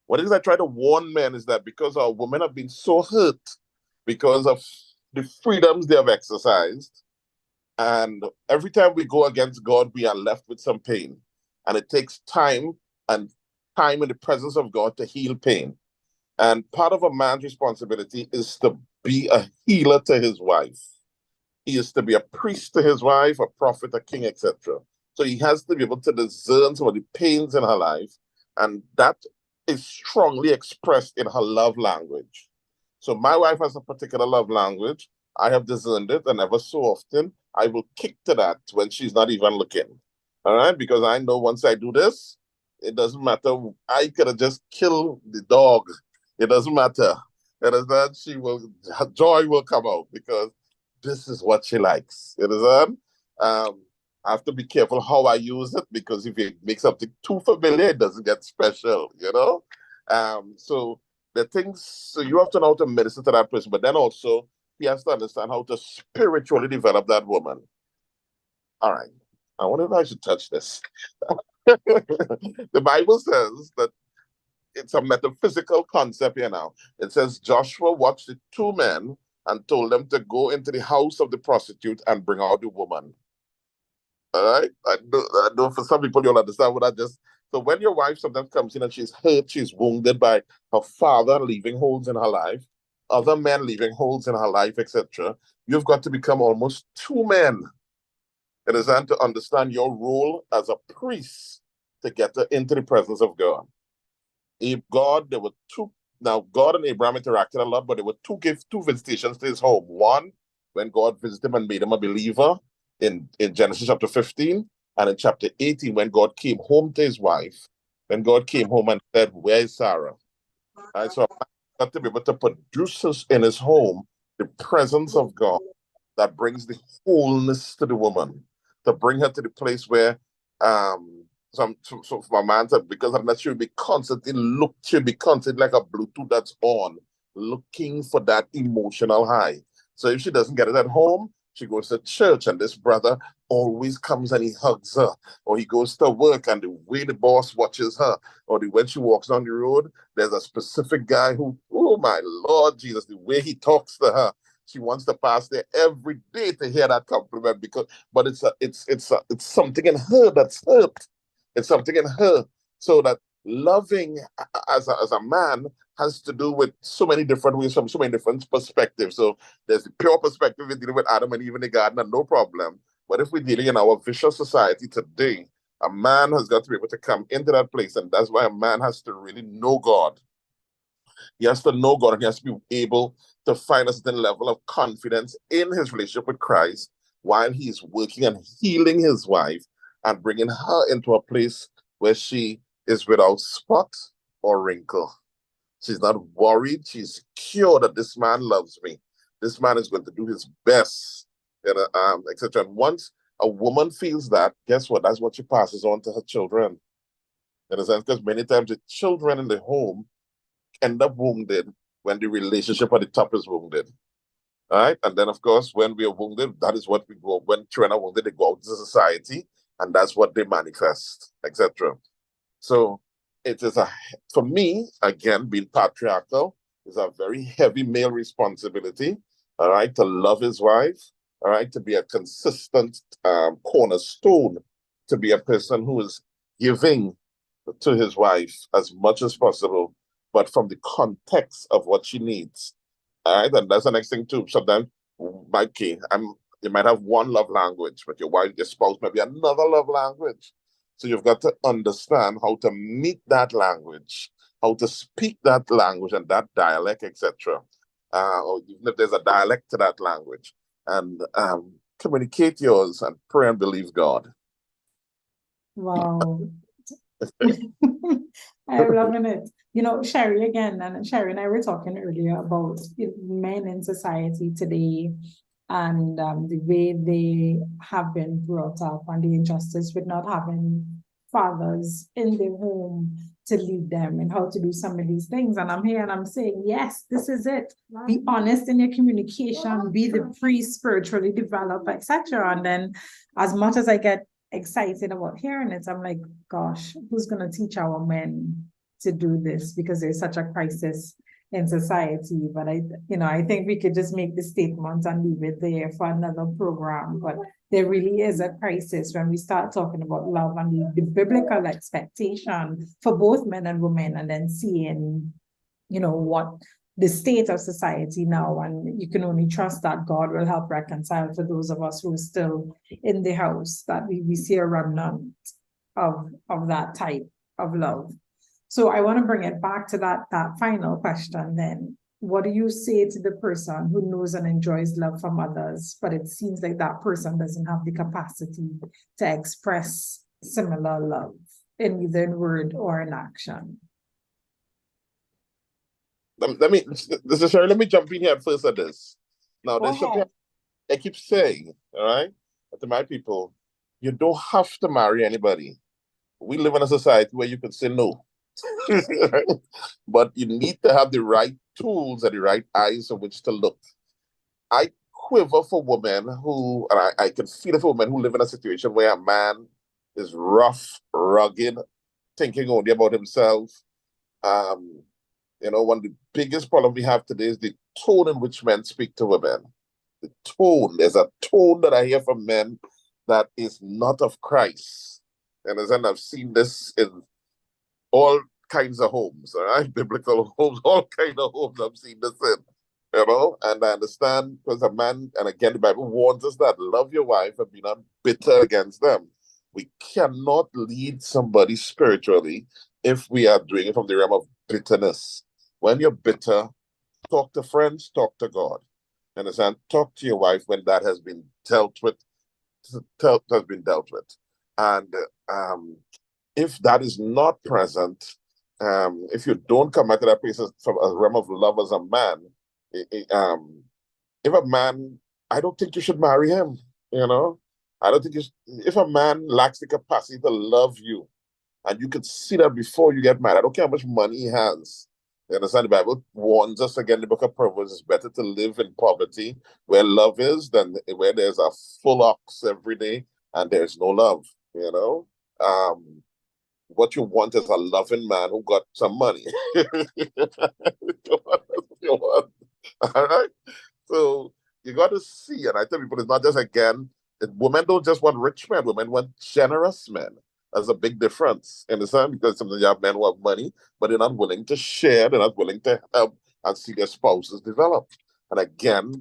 Speaker 2: what it is I try to warn men is that because our women have been so hurt because of the freedoms they have exercised, and every time we go against God, we are left with some pain. And it takes time and time in the presence of God to heal pain. And part of a man's responsibility is to be a healer to his wife. He is to be a priest to his wife, a prophet, a king, etc. So he has to be able to discern some of the pains in her life. And that is strongly expressed in her love language. So my wife has a particular love language. I have discerned it, and ever so often, I will kick to that when she's not even looking. All right? Because I know once I do this, it doesn't matter. I could have just killed the dog. It doesn't matter. You understand? Her joy will come out because this is what she likes. You understand? I have to be careful how I use it because if you make something too familiar, it doesn't get special, you know? So the things, so you have to know how to minister to that person, but then also he has to understand how to spiritually develop that woman. All right. I wonder if I should touch this. The Bible says that it's a metaphysical concept here now. It says Joshua watched the two men and told them to go into the house of the prostitute and bring out the woman. All right. I know for some people you'll understand what I just. So when your wife sometimes comes in and she's hurt, she's wounded by her father leaving holes in her life, other men leaving holes in her life, etc., you've got to become almost two men. It is then to understand your role as a priest to get her into the presence of God. There were two. Now, God and Abraham interacted a lot, but there were two visitations to his home. One, when God visited him and made him a believer in Genesis chapter 15, and in chapter 18, when God came home to his wife, when God came home and said, "Where is Sarah?" All right, so I got to be able to produce in his home the presence of God that brings the wholeness to the woman, to bring her to the place where so for my man said, because I'm not sure she'll be constantly like a Bluetooth that's on, looking for that emotional high. So if she doesn't get it at home, she goes to church and this brother always comes and he hugs her, or he goes to work and the way the boss watches her, or when she walks down the road, there's a specific guy who, oh my Lord Jesus, the way he talks to her, she wants to pass there every day to hear that compliment but it's something in her that's hurt. It's something in her. So that loving as a man has to do with so many different ways from so many different perspectives. So there's the pure perspective we're dealing with Adam and Eve in the garden, and no problem. But if we're dealing in our vicious society today, a man has got to be able to come into that place, and that's why a man has to really know God. He has to know God, and he has to be able to find a certain level of confidence in his relationship with Christ while he's working and healing his wife and bringing her into a place where she is without spot or wrinkle. She's not worried. She's secure that this man loves me. This man is going to do his best, etc. And once a woman feels that, guess what? That's what she passes on to her children. In a sense, because many times the children in the home end up wounded when the relationship at the top is wounded. All right. And then, of course, when we are wounded, that is what we go. When children are wounded, they go out to society, and that's what they manifest, etc. So it is for me, again, being patriarchal is a very heavy male responsibility, all right, to love his wife, all right, to be a consistent cornerstone, to be a person who is giving to his wife as much as possible, but from the context of what she needs. All right, and that's the next thing too. Sometimes, Mikey, you might have one love language, but your spouse might be another love language. So you've got to understand how to meet that language, how to speak that language and that dialect, etc. Or even if there's a dialect to that language, and communicate yours and pray and believe God.
Speaker 1: Wow. I'm loving it. You know, Sherry again, and Sherry and I were talking earlier about men in society today and the way they have been brought up and the injustice with not having fathers in their home to lead them and how to do some of these things. And I'm here and I'm saying, yes, this is it. Be honest in your communication, be the priest, spiritually develop, etc. And then as much as I get excited about hearing it, I'm like, gosh, who's going to teach our men to do this? Because there's such a crisis in society. But I think we could just make the statement and leave it there for another program. But there really is a crisis when we start talking about love and the biblical expectation for both men and women, and then seeing, what the state of society now, and you can only trust that God will help reconcile for those of us who are still in the house, that we see a remnant of that type of love. So I want to bring it back to that final question then. What do you say to the person who knows and enjoys love from others, but it seems like that person doesn't have the capacity to express similar love in either in word or in action?
Speaker 2: let me jump in here first at this. Now,
Speaker 4: Go
Speaker 2: there's something
Speaker 4: ahead.
Speaker 2: I keep saying, all right, to my people, you don't have to marry anybody. We live in a society where you can say no. But you need to have the right tools and the right eyes on which to look. I quiver for women who, and I can feel it for women who live in a situation where a man is rough, rugged, thinking only about himself. Um, one of the biggest problem we have today is the tone in which men speak to women. The tone, there's a tone that I hear from men that is not of Christ. And as I've seen this in all kinds of homes, all right, biblical homes, all kinds of homes I've seen this in, and I understand because a man, and again, the Bible warns us that love your wife and be not bitter against them. We cannot lead somebody spiritually if we are doing it from the realm of bitterness. When you're bitter, talk to friends, talk to God. Understand? Talk to your wife when that has been dealt with, and if that is not present, if you don't come back to that place from a realm of love as a man, if a man, I don't think you should marry him. I don't think if a man lacks the capacity to love you, and you can see that before you get married. I don't care how much money he has. You understand? The Bible warns us again in the book of Proverbs, it's better to live in poverty where love is than where there's a full ox every day and there's no love, you know? What you want is a loving man who got some money. You want. All right? So you got to see, and I tell people it's not just again, women don't just want rich men, women want generous men. That's a big difference. Understand? Because sometimes you have men who have money, but they're not willing to share, they're not willing to help and see their spouses develop. And again,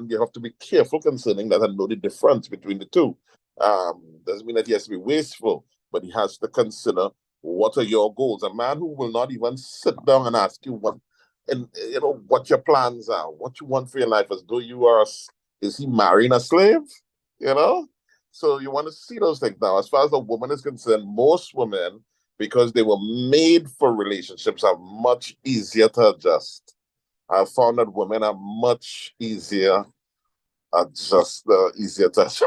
Speaker 2: you have to be careful concerning that and know the difference between the two. Doesn't mean that he has to be wasteful, but he has to consider what are your goals. A man who will not even sit down and ask you what your plans are, what you want for your life, as though you are. Is he marrying a slave? You know. So you want to see those things now. As far as the woman is concerned, most women, because they were made for relationships, are much easier to adjust. I've found that women are much easier easier to adjust.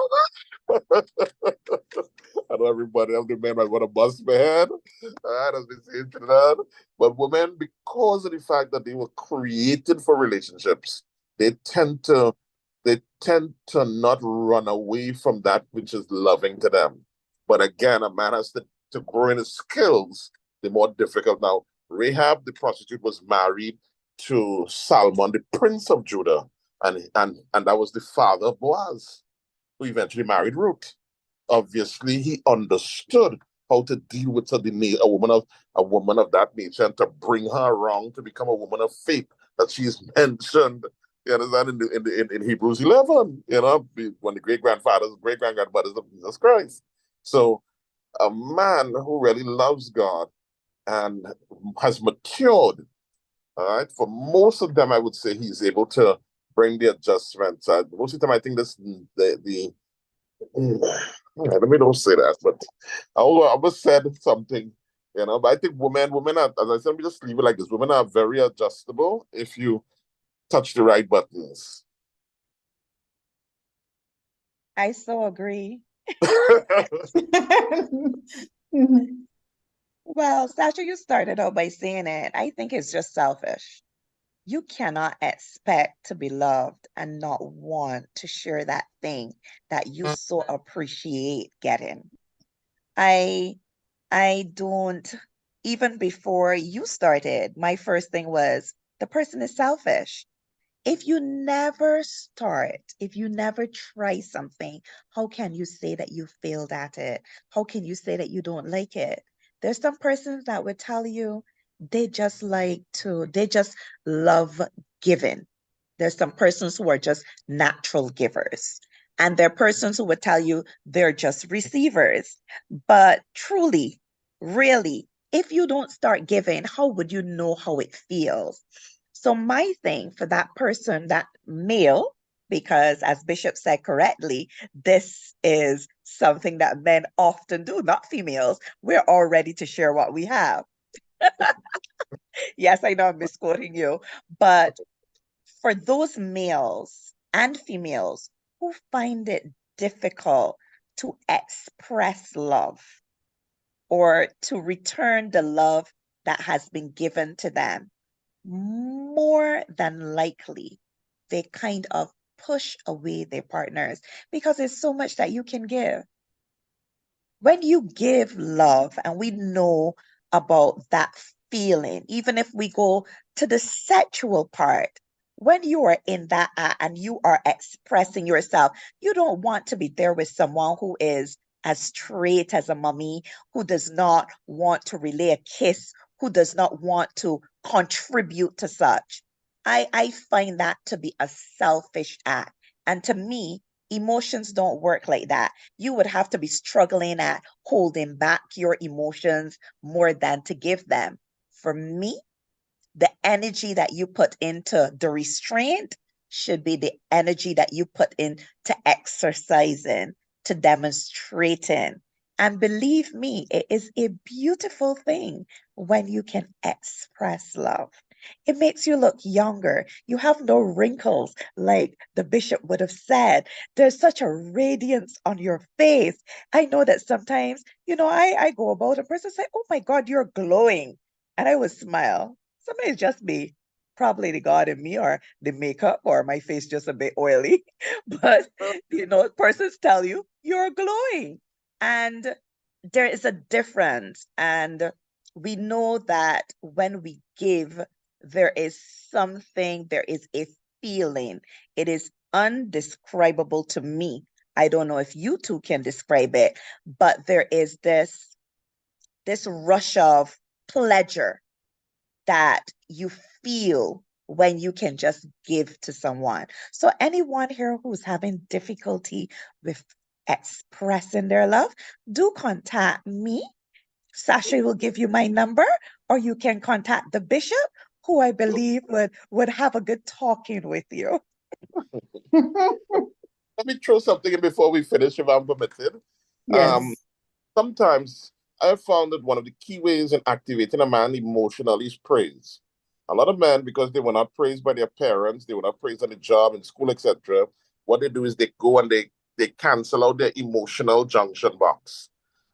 Speaker 2: I know everybody else, the men might want to bust my head, as they say in Trinidad. But women, because of the fact that they were created for relationships, they tend to not run away from that which is loving to them. But again, a man has to grow in his skills, the more difficult. Now, Rahab, the prostitute, was married to Salmon, the prince of Judah, and that was the father of Boaz, who eventually married Ruth. Obviously, he understood how to deal with a woman of that nature and to bring her around to become a woman of faith that she is mentioned. You understand in Hebrews 11. One of the great grandmothers of Jesus Christ. So a man who really loves God and has matured. All right, for most of them, I would say he's able to bring the adjustments. Most of the time, I think let me don't say that, but I almost said something, but I think women are, as I said, let me just leave it like this. Women are very adjustable if you touch the right buttons.
Speaker 4: I so agree. Well, Sasha, you started out by saying it. I think it's just selfish. You cannot expect to be loved and not want to share that thing that you so appreciate getting. I I don't, even before you started, my first thing was the person is selfish. If you never start, if you never try something, how can you say that you failed at it? How can you say that you don't like it? There's some persons that would tell you they just love giving. There's some persons who are just natural givers. And there are persons who would tell you they're just receivers. But truly, really, if you don't start giving, how would you know how it feels? So my thing for that person, that male, because as Bishop said correctly, this is something that men often do, not females. We're all ready to share what we have. Yes, I know I'm misquoting you, but for those males and females who find it difficult to express love or to return the love that has been given to them, more than likely they kind of push away their partners because there's so much that you can give. When you give love, and we know about that feeling, even if we go to the sexual part, when you are in that act and you are expressing yourself, you don't want to be there with someone who is as straight as a mummy, who does not want to relay a kiss, who does not want to contribute to such. I find that to be a selfish act. And to me, emotions don't work like that. You would have to be struggling at holding back your emotions more than to give them. For me, the energy that you put into the restraint should be the energy that you put into exercising, to demonstrating. And believe me, it is a beautiful thing when you can express love. It makes you look younger. You have no wrinkles, like the bishop would have said. There's such a radiance on your face. I know that sometimes, I go about a person say, "Oh my God, you're glowing." And I would smile. Sometimes it's just me, probably the God in me or the makeup or my face just a bit oily. But, persons tell you you're glowing. And there is a difference. And we know that when we give, there is something, there is a feeling. It is undescribable to me. I don't know if you two can describe it, but there is this rush of pleasure that you feel when you can just give to someone. So anyone here who's having difficulty with expressing their love, do contact me. Sasha will give you my number, or you can contact the bishop, who I believe would have a good talking with you.
Speaker 2: Let me throw something in before we finish, if I'm permitted. Um,
Speaker 1: Yes.
Speaker 2: Sometimes I have found that one of the key ways in activating a man emotionally is praise. A lot of men, because they were not praised by their parents, they were not praised on the job, in school, etc., what they do is they go and they cancel out their emotional junction box.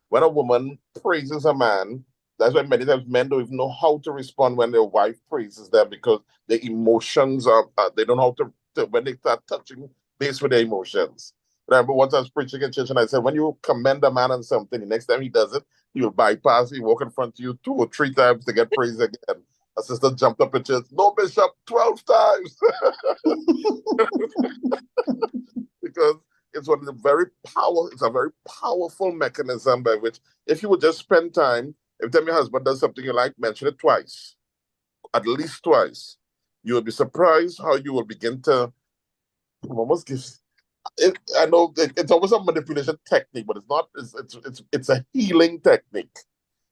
Speaker 2: When a woman praises a man, that's why many times men don't even know how to respond when their wife praises them, because the emotions are, they don't know how when they start touching base with their emotions. I remember once I was preaching in church and I said, when you commend a man on something, the next time he does it, he'll bypass you, walk in front of you 2 or 3 times to get praise again. A sister jumped up in church, "No, Bishop, 12 times." Because it's a very powerful mechanism by which, if you would just spend time, every time your husband does something you like, mention it twice, at least twice. You will be surprised how you will begin to almost give it. I know it's almost a manipulation technique, but it's not. It's a healing technique.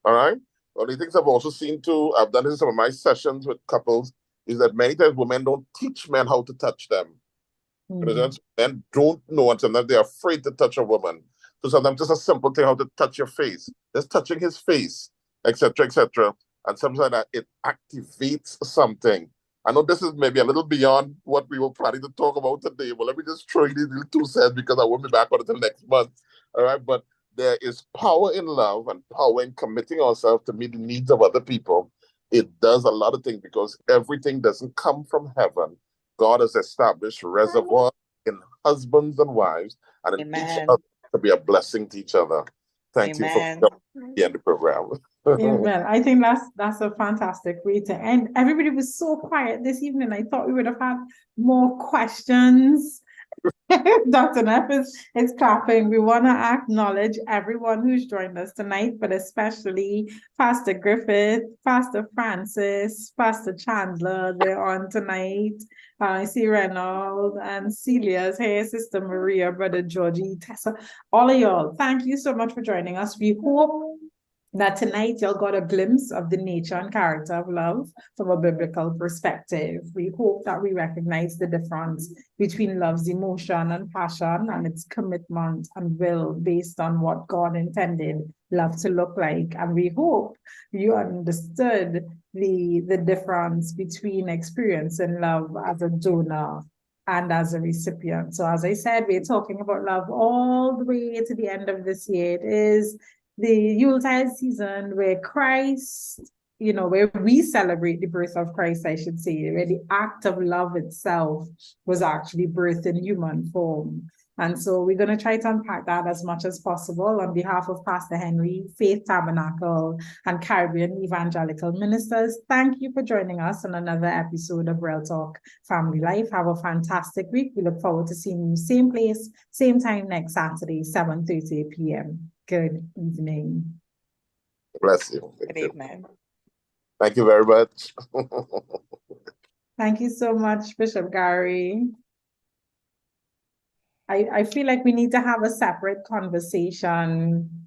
Speaker 2: All right. One of the things I've also seen too, I've done this in some of my sessions with couples, is that many times women don't teach men how to touch them.
Speaker 1: Mm.
Speaker 2: Men don't know, and sometimes they're afraid to touch a woman. So sometimes just a simple thing, how to touch your face, just touching his face, etc., etc. And sometimes that it activates something. I know this is maybe a little beyond what we were planning to talk about today, but let me just throw in these little 2 cents because I won't be back on until next month. All right, but there is power in love and power in committing ourselves to meet the needs of other people. It does a lot of things because everything doesn't come from heaven. God has established reservoirs in husbands and wives and in each
Speaker 4: Amen.
Speaker 2: other to be a blessing to each other. Thank you for
Speaker 4: Amen.
Speaker 2: the end of the program.
Speaker 1: Amen. I think that's a fantastic way to end. Everybody was so quiet this evening. I thought we would have had more questions. Dr. Neff is clapping. We want to acknowledge everyone who's joined us tonight, but especially Pastor Griffith, Pastor Francis, Pastor Chandler. They're on tonight. I see Reynold and Celia's here, Sister Maria, Brother Georgie, Tessa, all of y'all. Thank you so much for joining us. We hope That tonight y'all got a glimpse of the nature and character of love from a biblical perspective. We hope that we recognize the difference between love's emotion and passion and its commitment and will based on what God intended love to look like. And we hope you understood the difference between experiencing love as a donor and as a recipient. So as I said, we're talking about love all the way to the end of this year. It is the Yuletide season where Christ, where we celebrate the birth of Christ, I should say, where the act of love itself was actually birthed in human form. And so we're going to try to unpack that as much as possible on behalf of Pastor Henry, Faith Tabernacle, and Caribbean Evangelical Ministers. Thank you for joining us on another episode of Real Talk Family Life. Have a fantastic week. We look forward to seeing you same place, same time next Saturday, 7:30 p.m. Good evening.
Speaker 2: Bless you. Thank
Speaker 4: Good
Speaker 2: you.
Speaker 4: evening.
Speaker 2: Thank you very much.
Speaker 1: Thank you so much, Bishop Gary. I feel like we need to have a separate conversation